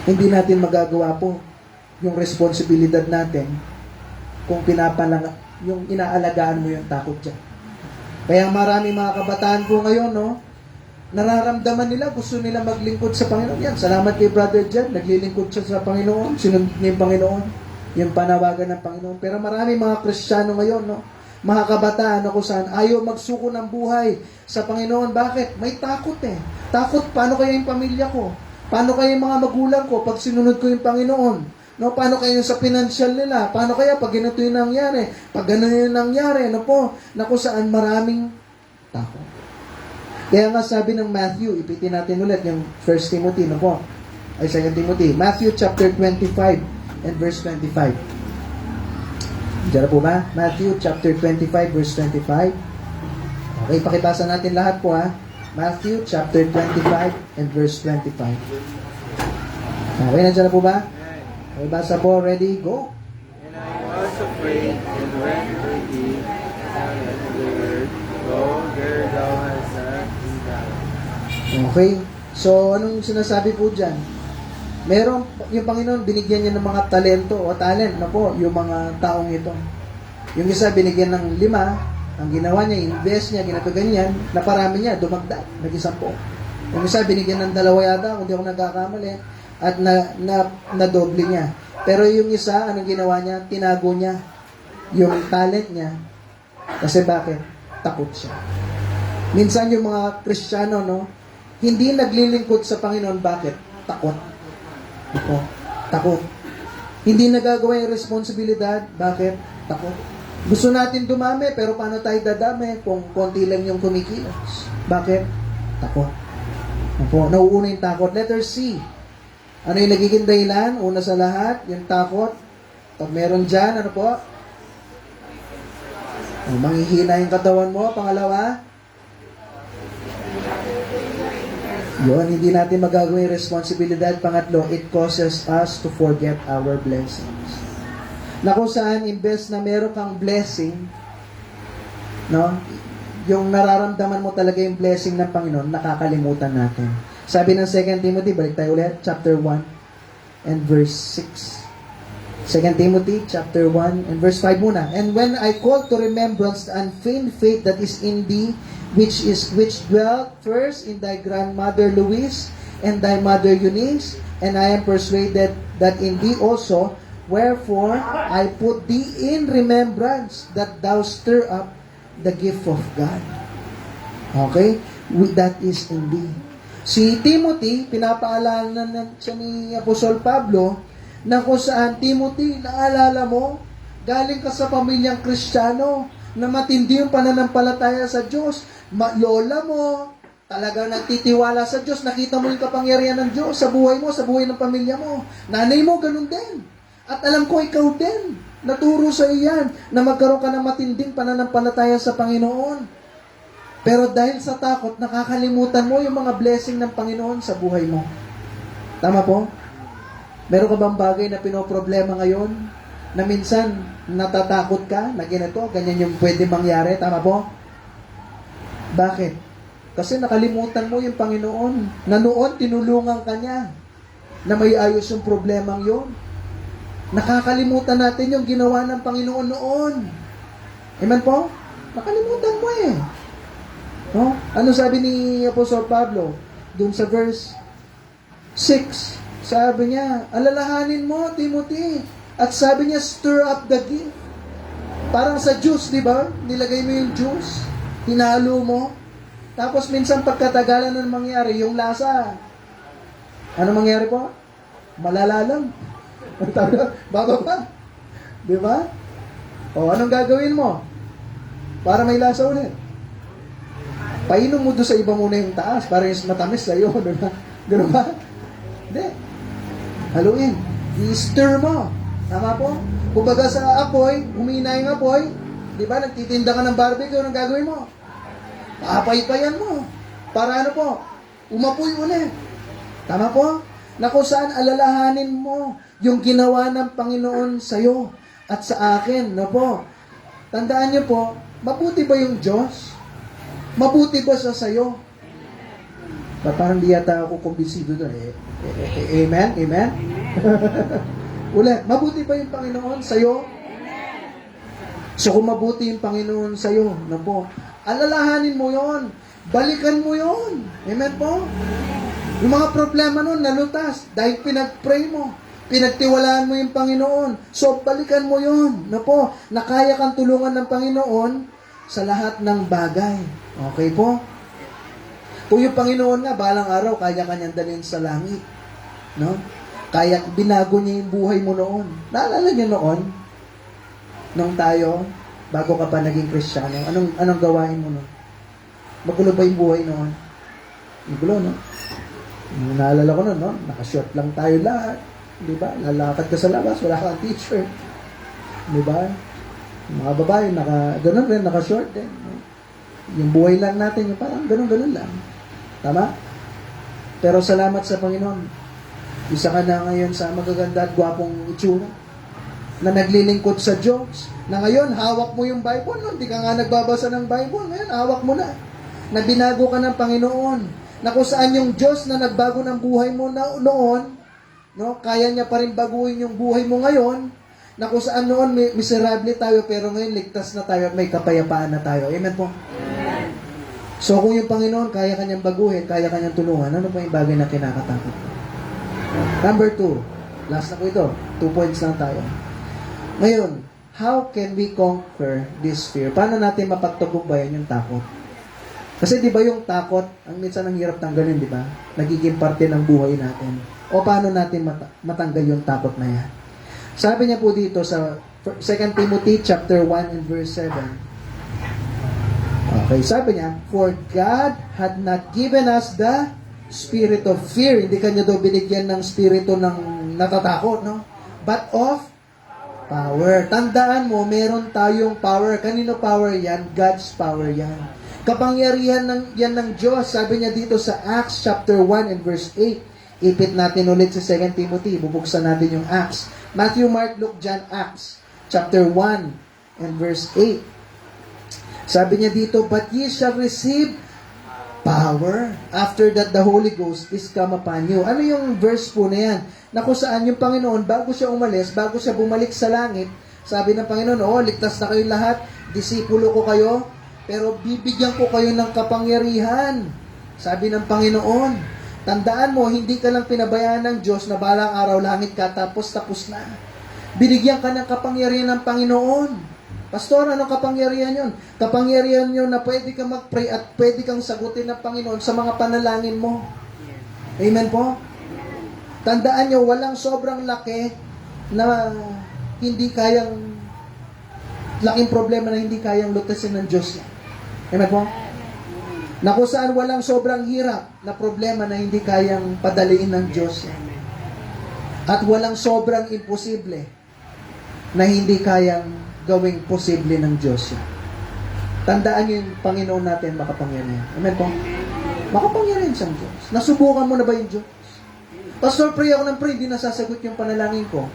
Hindi natin magagawa po yung responsibilidad natin kung yung inaalagaan mo yung takot dyan. Kaya marami mga kabataan po ngayon, nararamdaman nila, gusto nila maglingkod sa Panginoon. Yan, salamat kay Brother Jan, naglilingkod siya sa Panginoon, sinunod niya yung Panginoon, yung panawagan ng Panginoon. Pero marami mga Kristiyano ngayon, mga kabataan kung saan ayaw magsuko ng buhay sa Panginoon. Bakit? May takot eh. Takot, paano kaya yung pamilya ko? Paano kaya yung mga magulang ko pag sinunod ko yung Panginoon? No, paano kayo sa financial nila? Paano kaya pag ganito yung nangyari? Pag ganito yung nangyari, ano po? Na kung saan maraming takot. Kaya nga sabi ng Matthew, ipitin natin ulit yung 1 Timothy, no po? Ay, 2 Timothy. Matthew chapter 25 and verse 25. Diyan na po ba? Matthew chapter 25 verse 25. Okay, pakibasa natin lahat po ha. Matthew chapter 25 and verse 25. Okay, nandiyan na po ba? Okay, basa po. Ready? Go. And I was afraid, and went with thee, and delivered, go where thou hast sent me down. Okay. So, anong sinasabi po dyan? Meron, yung Panginoon, binigyan niya ng mga talento o talent na po, yung mga taong ito. Yung isa, binigyan ng 5, ang ginawa niya, invest niya, ginato ganyan, naparami niya, dumagdag, nag-10. Yung isa, binigyan ng 2 yata, kung di ako nagkakamali, at na doble niya. Pero yung isa, anong ginawa niya? Tinago niya yung talent niya. Kasi bakit? Takot siya. Minsan yung mga Kristiyano, no, hindi naglilingkod sa Panginoon. Bakit? Takot. Ito, takot. Hindi nagagawa yung responsibilidad. Bakit? Takot. Gusto natin dumami, pero paano tayo dadami kung konti lang yung kumikilos? Bakit? Takot. Opo, nauuna yung takot. Letter C. Ano yung nagiging dahilan? Una sa lahat, yung takot. Pag meron dyan, ano po? Manghihina yung katawan mo. Pangalawa, yun, hindi natin magagawin yung responsibilidad. Pangatlo, it causes us to forget our blessings. Na kung saan, imbes na meron kang blessing, no, yung nararamdaman mo talaga yung blessing ng Panginoon, nakakalimutan natin. Sabi ng 2 Timothy, balik tayo ulit, chapter 1 and verse 6. 2 Timothy, chapter 1 and verse 5 muna. And when I call to remembrance the unfeigned faith that is in thee, which dwelt first in thy grandmother Louise and thy mother Eunice, and I am persuaded that in thee also, wherefore I put thee in remembrance, that thou stir up the gift of God. Okay? That is in thee. Si Timothy, pinapaalala na siya ni Apostol Pablo, na kung saan, Timothy, naalala mo, galing ka sa pamilyang Kristiyano, na matindi yung pananampalataya sa Diyos. Lola mo, talaga nagtitiwala sa Diyos, nakita mo yung kapangyarihan ng Diyos sa buhay mo, sa buhay ng pamilya mo. Nanay mo, ganun din. At alam ko, ikaw din. Naturo sa iyan na magkaroon ka ng matinding pananampalataya sa Panginoon. Pero dahil sa takot, nakakalimutan mo yung mga blessing ng Panginoon sa buhay mo. Tama po? Meron ka bang bagay na pinoproblema ngayon na minsan natatakot ka na ganito, ganyan yung pwede mangyari? Tama po? Bakit? Kasi nakalimutan mo yung Panginoon na noon tinulungan ka niya na may ayos yung problemang yon. Nakakalimutan natin yung ginawa ng Panginoon noon. Amen po? Nakalimutan mo eh. No? Ano sabi ni Apostol Pablo? Doon sa verse 6, sabi niya, alalahanin mo, Timothy. At sabi niya, stir up the gift. Parang sa juice, di ba? Nilagay mo yung juice, hinalo mo. Tapos minsan pagkatagalan na mangyari, yung lasa, ano mangyari po? Malala lang. Bababa. Di ba? O, anong gagawin mo? Para may lasa ulit. Painom mo doon sa iba muna yung taas para yung matamis sa'yo. Gano'n ba? Hindi. Haluin. I-stir mo. Tama po? Kumbaga sa apoy, humina yung apoy, di ba? Nagtitinda ka ng barbecue, anong gagawin mo? Papaypayan mo. Para ano po? Umapoy ulit. Tama po? Na kung saan alalahanin mo yung ginawa ng Panginoon sa'yo at sa akin. Na po? Tandaan niyo po, mabuti ba yung Diyos? Mabuti ba siya sa'yo? Parang di yata ako kumbinsido doon. Amen? Amen? Ulit, mabuti ba yung Panginoon sa'yo? So kung mabuti yung Panginoon sa'yo, na po, alalahanin mo yon, balikan mo yon. Amen po? Yung mga problema nun, nalutas, dahil pinag-pray mo, pinagtiwalaan mo yung Panginoon. So balikan mo yon, na po, na kaya kang tulungan ng Panginoon sa lahat ng bagay. Okay po? Kung yung Panginoon nga, balang araw, kaya kanyang dalhin sa langit. No? Kaya binago niya yung buhay mo noon. Naalala niyo noon? Nung tayo, bago ka pa naging Kristiyano, anong gawain mo noon? Magulo ba yung buhay noon? Magulo, no? Naalala ko noon, no? Nakashort lang tayo lahat. Di ba? Lalakad ka sa labas, wala kang t-shirt. Di ba? Mga babae, ganun rin, naka-short din. No? Yung buhay lang natin, yung parang ganun lang. Tama? Pero salamat sa Panginoon. Isa ka na ngayon sa magaganda at gwapong itsura na naglilingkod sa Diyos. Na ngayon, hawak mo yung Bible. No? Hindi ka nga nagbabasa ng Bible. Ngayon, hawak mo na. Na binago ka ng Panginoon. Na kung saan yung Diyos na nagbago ng buhay mo noon, no? Kaya niya pa rin baguhin yung buhay mo ngayon. Na kung saan noon, miserable tayo, pero ngayon ligtas na tayo at may kapayapaan na tayo. Amen po? Amen. So, kung yung Panginoon, kaya kanyang baguhin, kaya kanyang tulungan, ano pa yung bagay na kinakatakot? Number 2. Last na po ito. 2 points lang tayo. Ngayon, how can we conquer this fear? Paano natin mapagtagumpayan yung takot? Kasi di ba yung takot, ang minsan ang hirap tanggalin, di ba? Nagiging parte ng buhay natin. O paano natin matanggal yung takot na yan? Sabi niya po dito sa 2 Timothy chapter 1 and verse 7. Okay, sabi niya, for God had not given us the spirit of fear. Hindi kanya daw binigyan ng spirito ng natatakot, no? But of power. Tandaan mo, meron tayong power. Kanino power yan? God's power yan. Kapangyarihan yan ng Diyos. Sabi niya dito sa Acts chapter 1 and verse 8. Ipit natin ulit sa 2 Timothy. Bubuksan natin yung Acts. Matthew, Mark, Luke, John, Acts chapter 1 and verse 8. Sabi niya dito, but ye shall receive power after that the Holy Ghost is come upon you. Ano yung verse po na yan? Na kung saan yung Panginoon, bago siya umalis, bago siya bumalik sa langit, sabi ng Panginoon, ligtas na kayo lahat, disipulo ko kayo, pero bibigyan ko kayo ng kapangyarihan. Sabi ng Panginoon, tandaan mo, hindi ka lang pinabayaan ng Diyos na balang araw langit ka, tapos na. Binigyan ka ng kapangyarihan ng Panginoon. Pastor, anong kapangyarihan yun? Kapangyarihan yun na pwede kang mag-pray at pwede kang sagutin ng Panginoon sa mga panalangin mo. Amen po? Tandaan nyo, walang sobrang laki na hindi kayang, laking problema na hindi kayang lutasin ng Diyos. Amen po? Na kung saan walang sobrang hirap na problema na hindi kayang padaliin ng Diyos. At walang sobrang imposible na hindi kayang gawing posible ng Diyos. Tandaan niyo yung Panginoon natin makapangyarihan. Amen po? Makapangyarihan siyang Diyos. Nasubukan mo na ba yung Diyos? Pastor, pray ako ng pray, hindi nasasagot yung panalangin ko.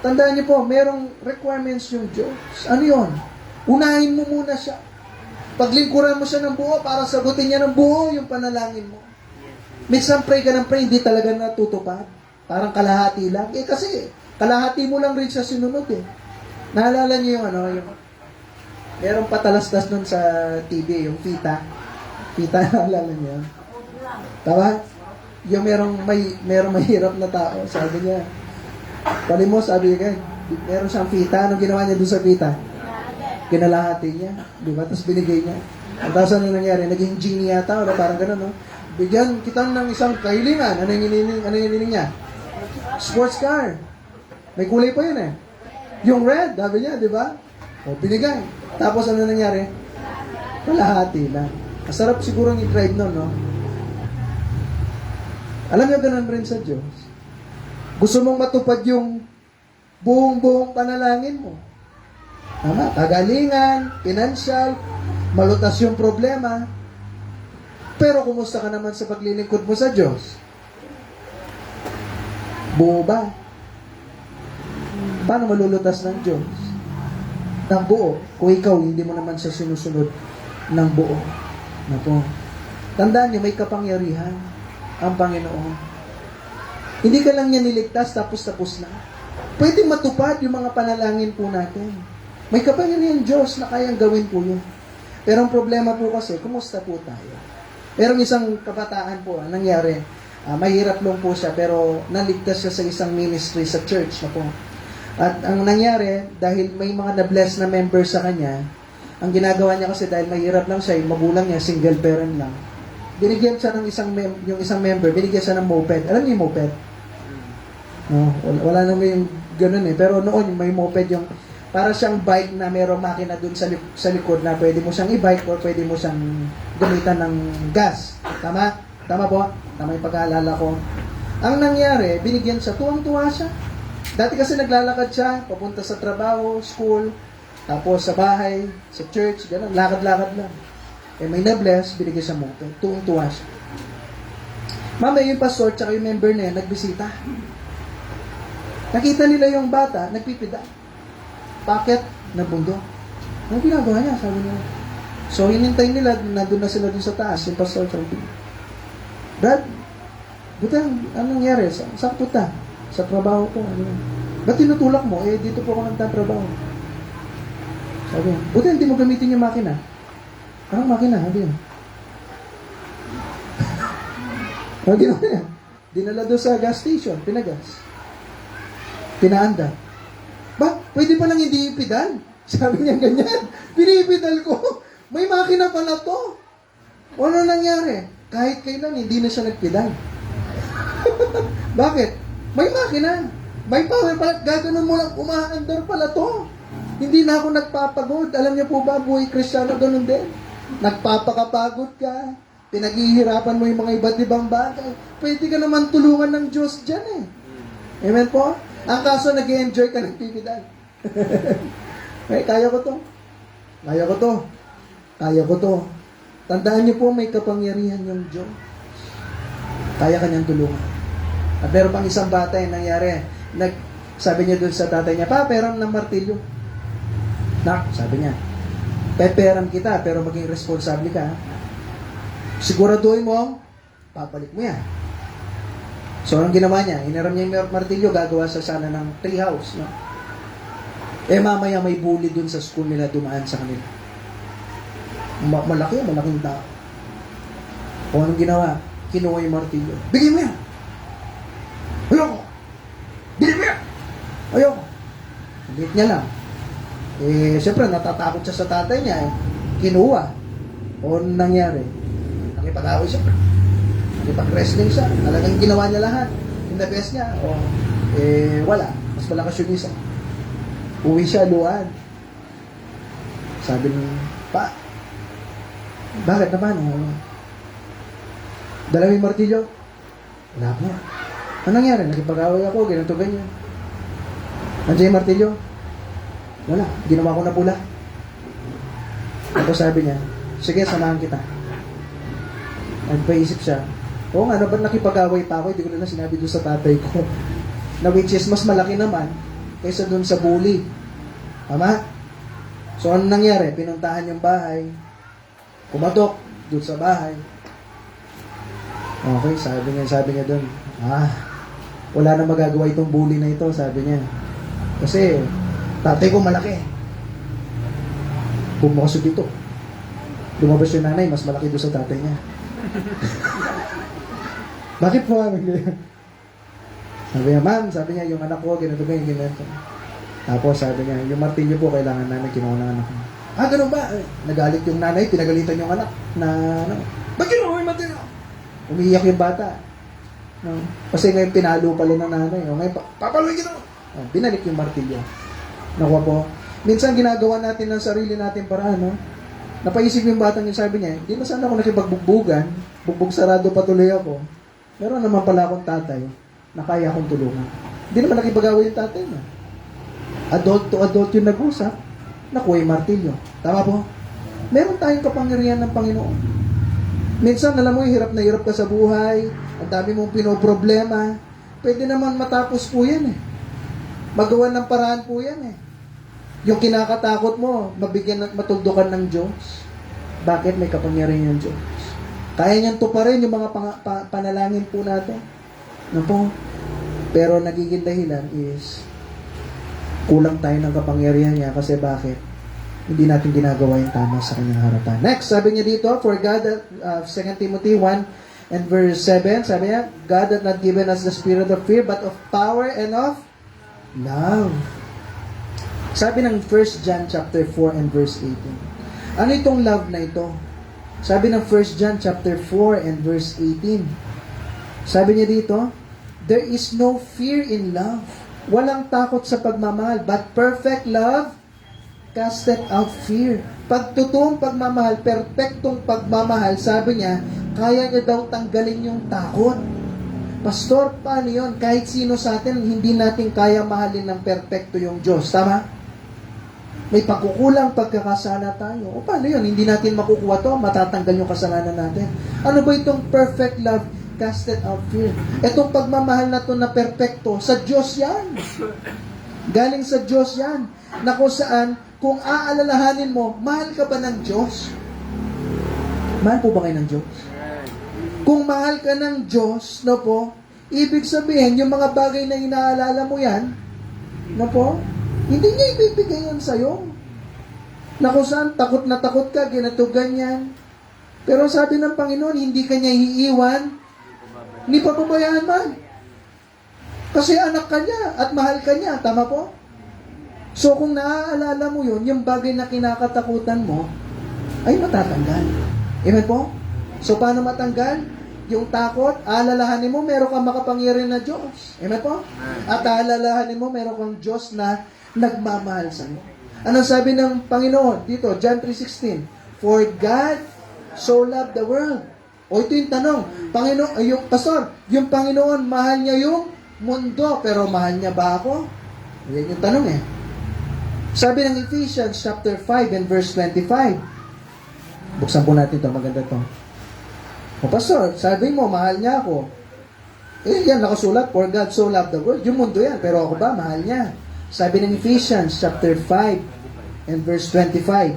Tandaan niyo po, merong requirements yung Diyos. Ano yun? Unahin mo muna siya. Paglingkuran mo siya ng buo para sagutin niya ng buo yung panalangin mo. Minsan pray ka ng pray, hindi talaga natutupad. Parang kalahati lang. Kasi kalahati mo lang rin siya sinunod Naalala niyo yung yung merong patalastas nun sa TV, yung Fita. Fita, naalala niyo? Tama? Yung merong mahirap na tao, sabi niya, palimos, sabi niya, meron siyang Fita, anong ginawa niya doon sa Fita? Kinalahati niya, di ba? Tapos binigay niya. Ang tapos ano nangyari? Naging genie yata, o parang gano'n, no? Bigyan kita ng isang kahilingan. Ano yung hiniling niya? Sports car. May kulay pa yun Yung red, sabi niya, di ba? O, binigay. Tapos ano nangyari? Kalahati lang. Masarap siguro ni drive nun, no? Alam niyo, ganun rin sa Diyos. Gusto mong matupad yung buong panalangin mo. Tama? Kagalingan, financial, malutas yung problema. Pero kumusta ka naman sa paglilingkod mo sa Diyos? Buo ba? Paano malulutas ng Diyos? Ng buo. Kung ikaw, hindi mo naman siya sinusunod ng buo. Napo. Tandaan niyo, may kapangyarihan ang Panginoon. Hindi ka lang niya niligtas, tapos na. Pwede matupad yung mga panalangin po natin. May kapangyarihan Diyos na kayang gawin po yun. Pero ang problema po kasi, kumusta po tayo? Merong isang kabataan po, nangyari, mahirap lang po siya, pero naligtas siya sa isang ministry sa church na po. At ang nangyari, dahil may mga na-bless na members sa kanya, ang ginagawa niya kasi dahil mahirap lang siya, yung magulang niya, single parent lang. Binigyan siya ng yung isang member, binigyan siya ng moped. Alam niyo yung moped? No, wala naman yung ganun eh. Pero noon, may moped yung para siyang bike na mayroong makina dun sa likod na pwede mo siyang i-bike or pwede mo siyang gamitan ng gas. Tama? Tama po? Tama yung pag-aalala ko. Ang nangyari, binigyan siya, tuwang-tuwa siya. Dati kasi naglalakad siya, papunta sa trabaho, school, tapos sa bahay, sa church, gano'n, lakad-lakad lang. Eh may na-bless, binigyan siya moped. Tuwang-tuwa siya. Mamaya yung pastor, tsaka yung member na yan, nagbisita. Nakita nila yung bata, nagpipida. Packet na bundok. Ano ginagawa niya? Sabi niya. So, hinintay nila, nandun na sila dun sa taas, yung pastor, sabi, Brad, buta, anong nangyari? Saan punta? Sa trabaho ko. Ano? Ba't tinutulak mo? Eh, dito po ako nagtatrabaho. Sabi niya, buta, hindi mo gamitin yung makina. Anong makina? Sabi niya. Ano ginawa niya? Dinala doon sa gas station, pinagas. Pinaanda. Ba, pwede pa lang hindi ipidal. Sabi niya ganyan. Pinipidal ko. May makina pala to. Ano nangyari? Kahit kailan, hindi na siya nagpidal. Bakit? May makina. May power pala. Gaganon mo lang, umaandar pala to. Hindi na ako nagpapagod. Alam niyo po ba, buhay Kristiyano, ganun din. Nagpapakapagod ka. Pinaghihirapan mo yung mga iba't ibang bagay. Pwede ka naman tulungan ng Diyos dyan eh. Amen po? Ang kaso, nag-enjoy ka ng pipidal. Ay, kaya ko to. Kaya ko to. Kaya ko to. Tandaan niyo po, may kapangyarihan yung Diyos. Kaya kanyang tulungan. At meron pang isang bata yung nangyari. Sabi niya dun sa tatay niya, Pa, peram ng martilyo. Nak, sabi niya, peperam kita, pero maging responsable ka. Siguraduhin mo, papalik mo yan. So, anong ginawa niya? Hinaram niya yung martilyo, gagawa sa sana ng tree house. No? Eh, mamaya may bully dun sa school nila dumaan sa kanila. Malaking tao. O, anong ginawa? Kinuha yung martilyo. Bigyan mo yan! Ayoko! Bigyan mo yan! Ayoko! Sabihin niya lang. Eh, siyempre, natatakot siya sa tatay niya. Eh. Kinuha. O, anong nangyari? Nakipag-away siya. Nakipag-wrestling siya. Talagang ginawa niya lahat. Yung the best niya. O, wala. Mas malakas yung isa. Uwi siya, luan. Sabi niya, Pa, bakit naman? Dala yung martilyo? Wala po. Ano nangyari? Nakipag-away ako, ganito, ganyan. Nandiyan yung martilyo? Wala. Ginawa ko na pula. Tapos sabi niya, sige, samahan kita. Nagpaisip siya, oo nga, ba't nakipag-away pa ako? Hindi ko na sinabi doon sa tatay ko. Na which is, mas malaki naman kaysa doon sa bully. Tama? So, ano nangyari? Pinuntahan yung bahay. Kumatok doon sa bahay. Okay, sabi niya doon, wala na magagawa itong bully na ito, sabi niya. Kasi, tatay ko malaki. Pumasok dito. Lumabas yung nanay, mas malaki doon sa tatay niya. Bakit po? Sabi niya, ma'am, sabi niya, yung anak ko, ganito. Tapos sabi niya, yung martilyo po, kailangan namin kinuha ng anak ko. Ganun ba? Nagalit yung nanay, pinagalitan yung anak na, ba't kinuha yung martilyo? Umiiyak yung bata. No? Kasi ngayon pinalo pala ng nanay. Ngayon, papaluin kita mo. Binalik yung martilyo. Nakuha po. Minsan ginagawa natin ng sarili natin paraan, no? Napaisip yung batang yung sabi niya, hindi na sana ako nakipagbugbugan, bugbog sarado patuloy ako. Meron naman pala akong tatay na kaya akong tulungan. Hindi naman nakipag-away yung tatay niya. Adult to adult yung nag-usap, nakuha yung martilyo. Tama po? Meron tayong kapangyarihan ng Panginoon. Minsan, alam mo, hirap na hirap ka sa buhay, ang dami mong pinoproblema, pwede naman matapos po yan eh. Magawa ng paraan po yan eh. Yung kinakatakot mo, mabigyan at matuldukan ng Diyos. Bakit? May kapangyarihan yung Diyos. Kaya niyan tuparin yung mga panalangin po natin. Ano po? Pero nagiging dahilan is kulang tayo ng kapangyarihan niya kasi bakit? Hindi natin ginagawa yung tama sa kanyang harapan. Next, sabi niya dito, for God, 2 Timothy 1 and verse 7, sabi niya, God hath not given us the spirit of fear, but of power and of love. Sabi ng 1 John chapter 4 and verse 18. Ano itong love na ito? Sabi ng 1 John chapter 4 and verse 18. Sabi niya dito, There is no fear in love. Walang takot sa pagmamahal, but perfect love casted out fear. Pag totoong pagmamahal, perpektong pagmamahal, sabi niya, kaya niya daw tanggalin yung takot. Pastor, paano yun? Kahit sino sa atin, hindi natin kaya mahalin ng perpekto yung Diyos. Tama? May pagkukulang, pagkakasala tayo. O paano yun? Hindi natin makukuha to, matatanggal yung kasalanan natin. Ano ba itong perfect love casted out fear? Itong pagmamahal na to na perpekto, sa Diyos yan. Galing sa Diyos yan. Na kung saan, kung aalalahanin mo, mahal ka ba ng Diyos? Mahal po ba kayo ng Diyos? Kung mahal ka ng Diyos, no po, ibig sabihin, yung mga bagay na inaalala mo yan, no po, hindi niya ibibigay yan sa'yo. Na kung saan, takot na takot ka, ginato ganyan. Pero sabi ng Panginoon, hindi ka niya iiwan, hindi papabayaan man. Kasi anak ka niya at mahal ka niya, tama po? So kung naaalala mo yun, yung bagay na kinakatakutan mo, ay matatanggal. Amen po? So paano matanggal? Yung takot, alalahanin mo, meron kang makapangyarihan na Diyos. Amen po? At alalahanin mo, meron kang Diyos na nagmamahal sa iyo. Anong sabi ng Panginoon dito? John 3:16. For God so loved the world. O ito yung tanong. Panginoon, yung pastor, yung Panginoon, mahal niya yung mundo, pero mahal niya ba ako? Yan yung tanong eh. Sabi ng Ephesians chapter 5 and verse 25. Buksan po natin ito, maganda ito. O pastor, sabi mo, mahal niya ako. Eh, yan, nakasulat, for God so loved the world. Yung mundo yan, pero ako ba, mahal niya. Sabi ng Ephesians chapter 5 and verse 25.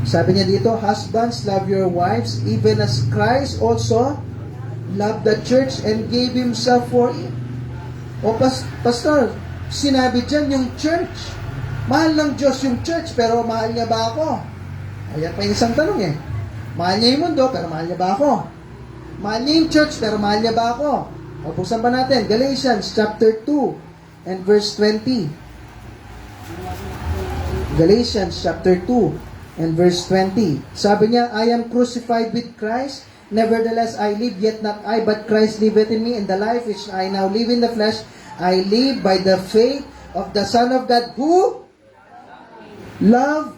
Sabi niya dito, husbands, love your wives, even as Christ also loved the church and gave himself for it. O pastor, sinabi dyan yung church. Mahal ng Diyos yung church, pero mahal niya ba ako? Ayan pa yung isang tanong eh. Mahal niya yung mundo, pero mahal niya ba ako? Mahal niya yung church, pero mahal niya ba ako? O buksan pa natin, Galatians chapter 2 and verse 20. Galatians chapter 2 and verse 20. Sabi niya, I am crucified with Christ, nevertheless I live, yet not I, but Christ liveth in me, and the life which I now live in the flesh, I live by the faith of the Son of God, who loved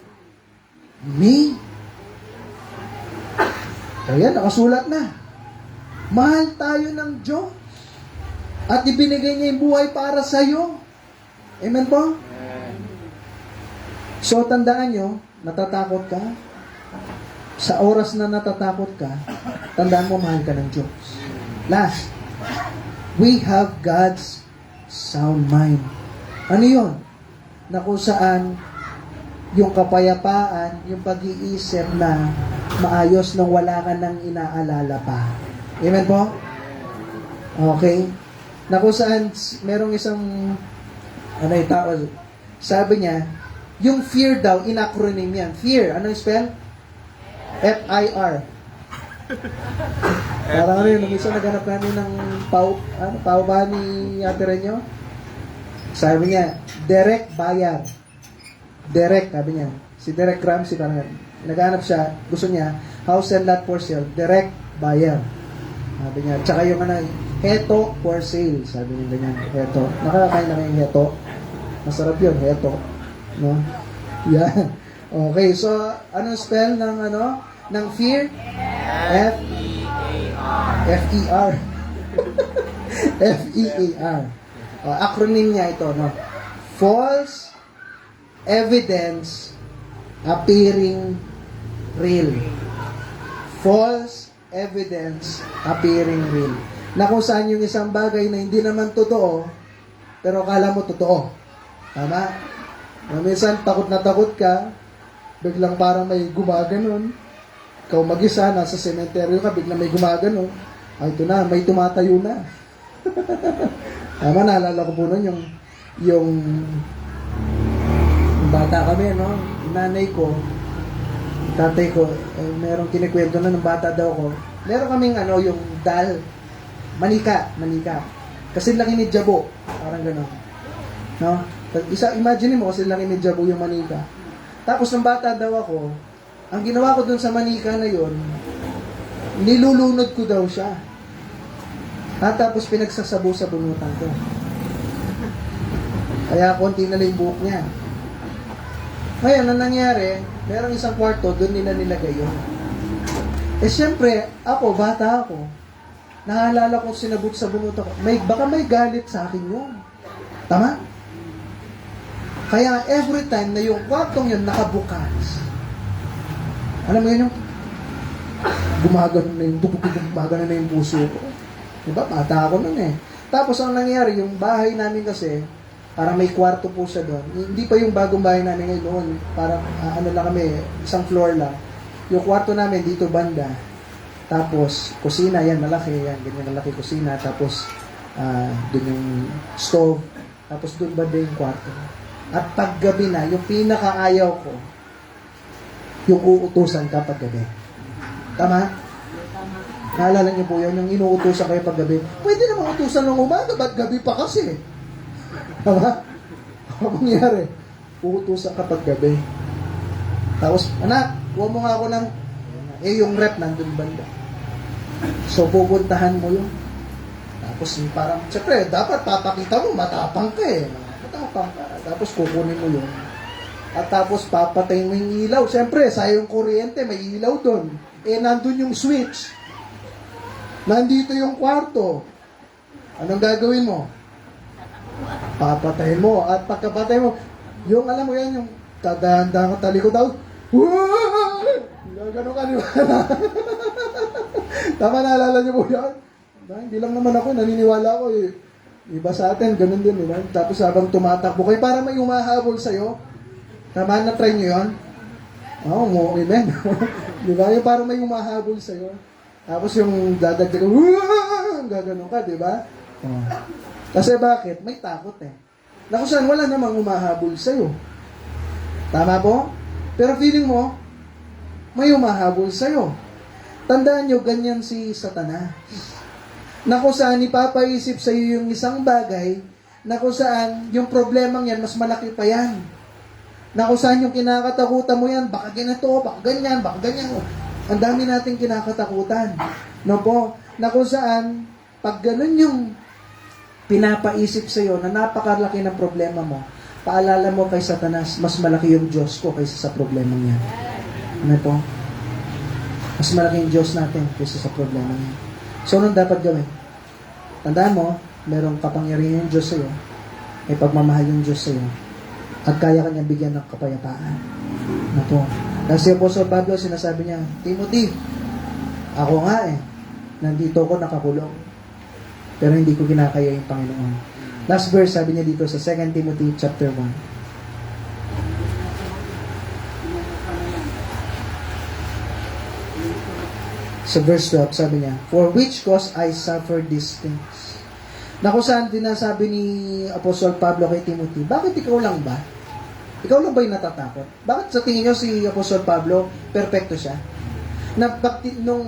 me. Ayan, nakasulat na. Mahal tayo ng Diyos. At ibinigay niya yung buhay para sa iyo. Amen po? So, tandaan nyo, natatakot ka. Sa oras na natatakot ka, tandaan mo, mahal ka ng Diyos. Last, we have God's sound mind. Ano yun? Na kung saan yung kapayapaan, yung pag-iisip na maayos nang wala ka nang inaalala pa. Amen po? Okay? Na kung saan merong isang tao, sabi niya, yung fear daw, in-acronym yan. Fear, ano yung spell? F-I-R. Parang ano yun, isa naghanap namin ng pau ba ni Ate Renyo? Sabi niya, direct buyer. Direct, sabi niya. Si Derek Ramsey, parang naghanap siya, gusto niya, house and lot for sale, direct buyer. Sabi niya, tsaka yung heto for sale, sabi niya ganyan, heto. Nakakain na kayong heto. Masarap yun, heto. No? Yan. Okay, so, anong spell ng fear? F-E-A-R. F-E-A-R. Acronym niya ito, no? False evidence appearing real. False evidence appearing real. Na kung saan yung isang bagay na hindi naman totoo, pero akala mo totoo. Tama? Na minsan, takot na takot ka, biglang parang may gumaganon. Ikaw mag-isa, nasa sementeryo ka, biglang may gumaganon. Ay, ito na, may tumatayo na. Tama, naalala ko po nun yung bata kami, no? Nanay ko, tatay ko, merong kinikwento na ng bata daw ko. Meron kaming yung dal, manika. Kasi laki ni Jabo, parang gano'n. No? Imagine mo, kasi laki ni Jabo yung manika. Tapos ng bata daw ako, ang ginawa ko dun sa manika na yon, nilulunod ko daw siya. At tapos pinagsasabu sa bunutan ko. Kaya konti na lang yung buhok niya. Ngayon, ang nangyari, merong isang kwarto, doon nila nilagay yun. Eh syempre, ako, bata ako, naalala ko sinabot sa bunutan ko, baka may galit sa akin yun. Tama? Kaya every time na yung kwartong yun nakabukas, alam mo yun yung gumagano na yung puso ko. Diba? Bata ako nun eh. Tapos ang nangyari, yung bahay namin kasi, parang may kwarto po siya doon. Hindi pa yung bagong bahay namin ngayon noon. Parang ano lang kami, isang floor lang. Yung kwarto namin dito banda. Tapos, kusina, yan, malaki. Yan, ganyan malaki kusina. Tapos, doon yung stove. Tapos, doon banda yung kwarto. At paggabi na, yung pinakaayaw ko, yung uutusan ka paggabi. Tama? Naalala niyo po yun, yung inuutusan kayo paggabi. Pwede namang utusan ng umaga, ba't gabi pa kasi? Tama? Ano mangyari? Uutusan ka paggabi. Tapos, anak, huwag mo nga ako ng, yung rep nandun banda. So, pupuntahan mo yun. Tapos, parang, syempre, dapat papakita mo, matapang ka eh. Matapang ka. Tapos, kukunin mo yun. At tapos, papatayin mo yung ilaw. Syempre, sayang kuryente, may ilaw doon. Eh, nandun yung switch. Nandito yung kwarto. Anong gagawin mo? Papatayin mo. At pagkapatay mo, yung alam mo yan, yung tadahanda ka talikod daw. Gano'n ka, di ba? Tama, naalala niyo po yan? Hindi lang naman ako, naniniwala ko eh. Iba sa atin, ganun din. Diba? Tapos habang tumatakbo kayo, para may humahabol sa'yo. Tama, na-try niyo yun? Oo, mo, amen. Di ba? Yung parang may humahabol sa'yo. Tapos yung dadagdag, gaganon ka, di ba? Oh. Kasi bakit? May takot eh. Naku saan, wala namang humahabol sa'yo. Tama po? Pero feeling mo, may humahabol sa'yo. Tandaan nyo, ganyan si Satanas. Na kung saan ipapaisip sa'yo yung isang bagay, na kung saan yung problemang yan, mas malaki pa yan. Na kung saan yung kinakatakutan mo yan, baka ganito, baka ganyan. Ang dami nating kinakatakutan. No po? Na kung saan, pag ganun yung pinapaisip sa'yo na napakalaki ng problema mo, paalala mo kay Satanas, mas malaki yung Diyos ko kaysa sa problema niya. Ano po? Mas malaki yung Diyos natin kaysa sa problema niya. So, anong dapat gawin? Tandaan mo, merong kapangyarihan yung Diyos sa'yo, may pagmamahal yung Diyos sa'yo, at kaya kanya bigyan ng kapayapaan. Ano po? Kasi Apostol Pablo, sinasabi niya, Timothy, ako nga nandito ako nakakulong. Pero hindi ko kinakaya yung Panginoon. Last verse, sabi niya dito sa 2 Timothy chapter 1. Sa verse 12, sabi niya, for which cause I suffer these things. Na kung saan dinasabi ni Apostol Pablo kay Timothy, bakit ikaw lang ba? Ikaw lang ba yung natatakot? Bakit sa tingin nyo si Apostol Pablo, perfecto siya? Na nung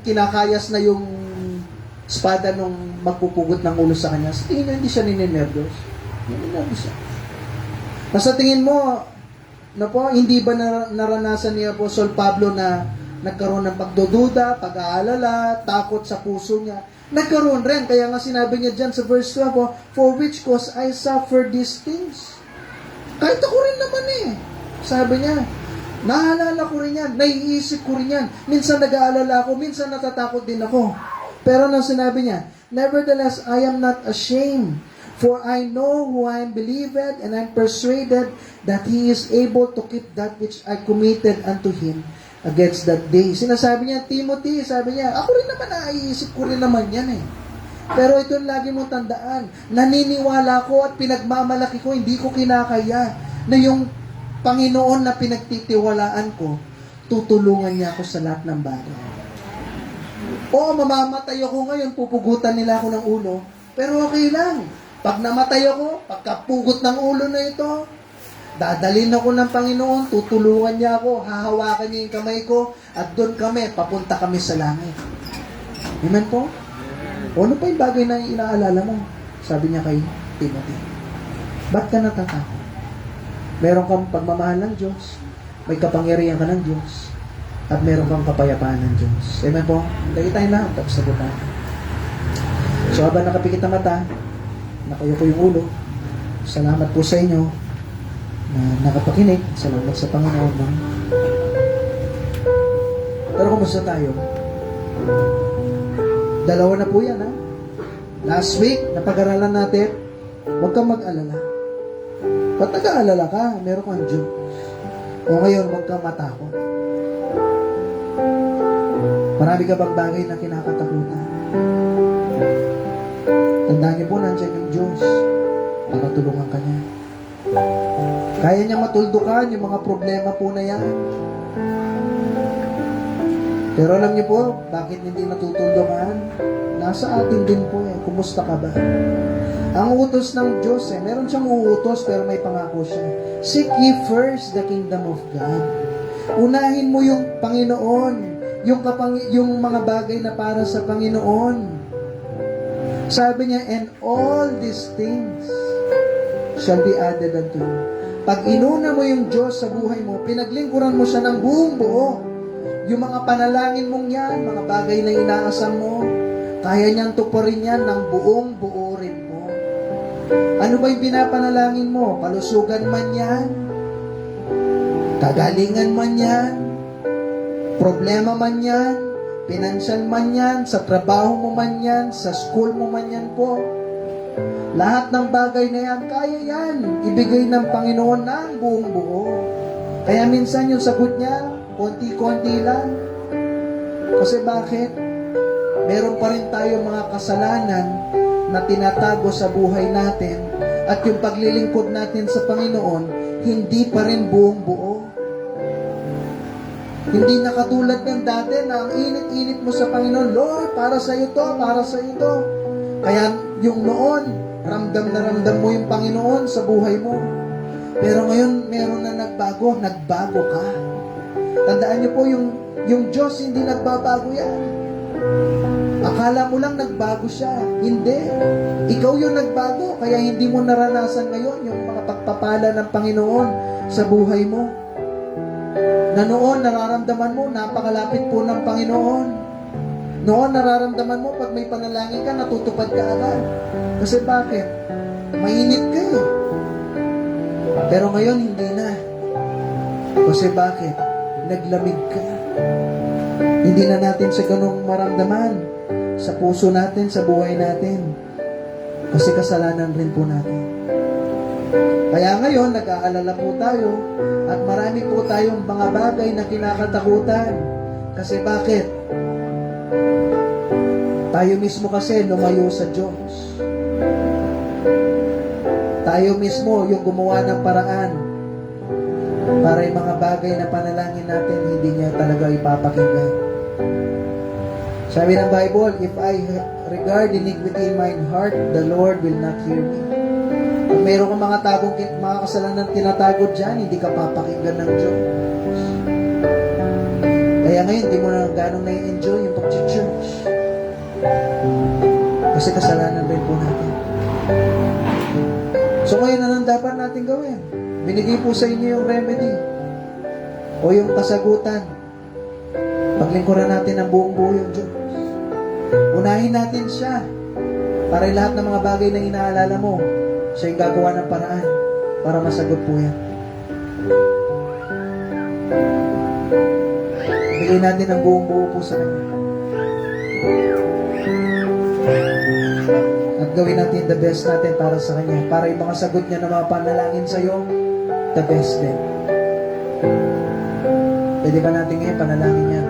kinakayas na yung espada nung magpupugot ng ulo sa kanya, sa tingin nyo hindi siya ninenervyos? Ninenervyos siya. Sa tingin mo, na po, hindi ba naranasan ni Apostol Pablo na nagkaroon ng pagdududa, pag-aalala, takot sa puso niya? Nagkaroon rin, kaya nga sinabi niya dyan sa verse 12, for which cause I suffer these things. Kahit ako rin naman sabi niya, naalala ko rin yan, naiisip ko rin yan, minsan nag-aalala ako, minsan natatakot din ako. Pero nang sinabi niya, nevertheless, I am not ashamed, for I know who I am believed, and I am persuaded that He is able to keep that which I committed unto Him against that day. Sinasabi niya, Timothy, sabi niya, ako rin naman, naiisip ko rin naman yan Pero ito lagi mong tandaan, naniniwala ko at pinagmamalaki ko, hindi ko kinakaya, na yung Panginoon na pinagtitiwalaan ko, tutulungan niya ako sa lahat ng bagay. Oo, mamamatay ako ngayon, pupugutan nila ako ng ulo, pero okay lang. Pag namatay ako, pagkapugot ng ulo na ito, dadalhin ako ng Panginoon, tutulungan niya ako, hahawakan niya yung kamay ko, at doon kami, papunta kami sa langit. Amen po? O ano pa yung bagay na inaalala mo? Sabi niya kay Timothy. Ba't ka natatakot? Meron kang pagmamahal ng Diyos, may kapangyarihan ka ng Diyos, at meron kang kapayapaan ng Diyos. Amen po? Lagi tayo lahat, tapos sagutan. So habang nakapikit na mata, nakayuko yung ulo, salamat po sa inyo na nakapakinig. Salamat sa Panginoon. No? Pero kumusta tayo? Dalawa na po yan, ha? Last week, napag-aralan natin, huwag kang mag-alala. Ba't nag-aalala ka? Meron kang Diyos. O ngayon, huwag kang matakot. Marami ka bang bagay na kinakatakutan? Tandaan niyo po, nandiyan yung Diyos para tulungan ka niya. Kaya niya matuldukan yung mga problema po na yan. Pero alam niyo po, bakit hindi natutulungan? Nasa atin din po eh. Kumusta ka ba? Ang utos ng Diyos meron siyang uutos pero may pangako siya. Seek ye first the kingdom of God. Unahin mo yung Panginoon, yung mga bagay na para sa Panginoon. Sabi niya, and all these things shall be added unto you. Pag inuna mo yung Diyos sa buhay mo, pinaglingkuran mo siya ng buong buo. Yung mga panalangin mong yan, mga bagay na inaasam mo, kaya niyang tuparin yan ng buong buo rin mo. Ano ba yung pinapanalangin mo? Kalusugan man yan, kagalingan man yan, problema man yan, pinansyal man yan, sa trabaho mo man yan, sa school mo man yan po. Lahat ng bagay na yan, kaya yan, ibigay ng Panginoon ng buong buo. Kaya minsan yung sagot niya, konti-konti lang. Kasi bakit? Meron pa rin tayo mga kasalanan na tinatago sa buhay natin at yung paglilingkod natin sa Panginoon, hindi pa rin buong buo. Hindi na katulad ng dati na ang init-init mo sa Panginoon, Lord, para sa iyo to, para sa iyo to. Kaya yung noon, ramdam na ramdam mo yung Panginoon sa buhay mo. Pero ngayon, meron na nagbago ka. Tandaan niyo po, yung Diyos hindi nagbabago yan. Akala mo lang nagbago siya. Hindi. Ikaw yung nagbago, kaya hindi mo naranasan ngayon yung mga pagpapala ng Panginoon sa buhay mo. Na noon, nararamdaman mo, napakalapit po ng Panginoon. Noon, nararamdaman mo, pag may panalangin ka, natutupad ka agad. Kasi bakit? Mainit ka eh. Pero ngayon, hindi na. Kasi bakit? Naglamig ka. Hindi na natin sa ganong maramdaman sa puso natin, sa buhay natin. Kasi kasalanan rin po natin. Kaya ngayon, nag-aalala po tayo at marami po tayong mga bagay na kinakatakutan. Kasi bakit? Tayo mismo kasi lumayo sa Diyos. Tayo mismo yung gumawa ng paraan para yung mga bagay na panalangin natin, hindi niya talaga ipapakinggan. Sabi ng Bible, if I regard iniquity in mine heart, the Lord will not hear me. Kung mayroon kang mga kasalanan tinatago dyan, hindi ka papakinggan ng Diyos. Kaya ngayon, hindi mo na ganong na-enjoy yung pag-church. Kasi kasalanan rin po natin. So ngayon, anong dapat natin gawin? Binigay po sa inyo yung remedy o yung kasagutan. Paglingkuran natin ng buong buo yung Diyos. Unahin natin siya para lahat ng mga bagay na inaalala mo, siya yung gagawa ng paraan para masagot po yan. Bigay natin ang buong buo po sa Kanya. At gawin natin the best natin para sa Kanya. Para yung mga sagot niya na mga panalangin sa iyo, the best din. Pwede ba natin ngayon panalangin niya?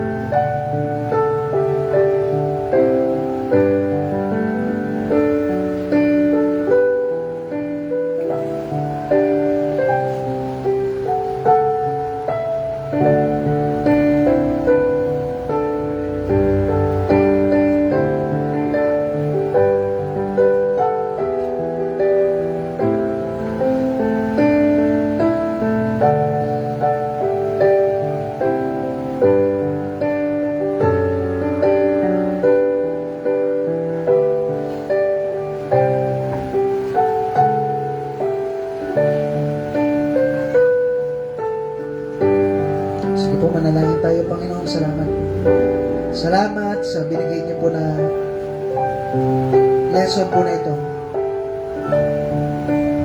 lesson po na ito.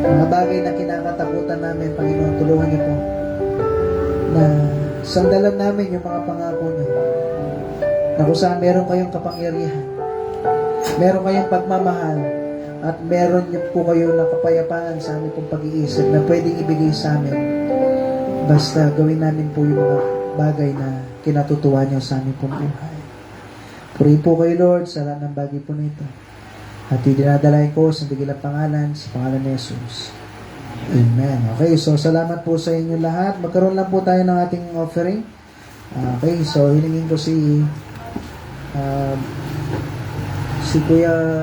Mga bagay na kinakatakutan namin, Panginoon, tulungan niyo po na sandalan namin yung mga pangako niyo na kung saan meron kayong kapangyarihan, meron kayong pagmamahal, at meron niyo po kayo na kapayapaan sa aming pong pag-iisip na pwedeng ibigay sa amin. Basta gawin namin po yung mga bagay na kinatutuwa niyo sa aming pong buhay. Purihin po kayo, Lord, sa lahat ng bagay po nito. At dinadalay ko sa dakilang pangalan, sa pangalan ni Jesus. Amen. Okay, so salamat po sa inyo lahat. Magkaroon lang po tayo ng ating offering. Okay, so hiningin ko si Kuya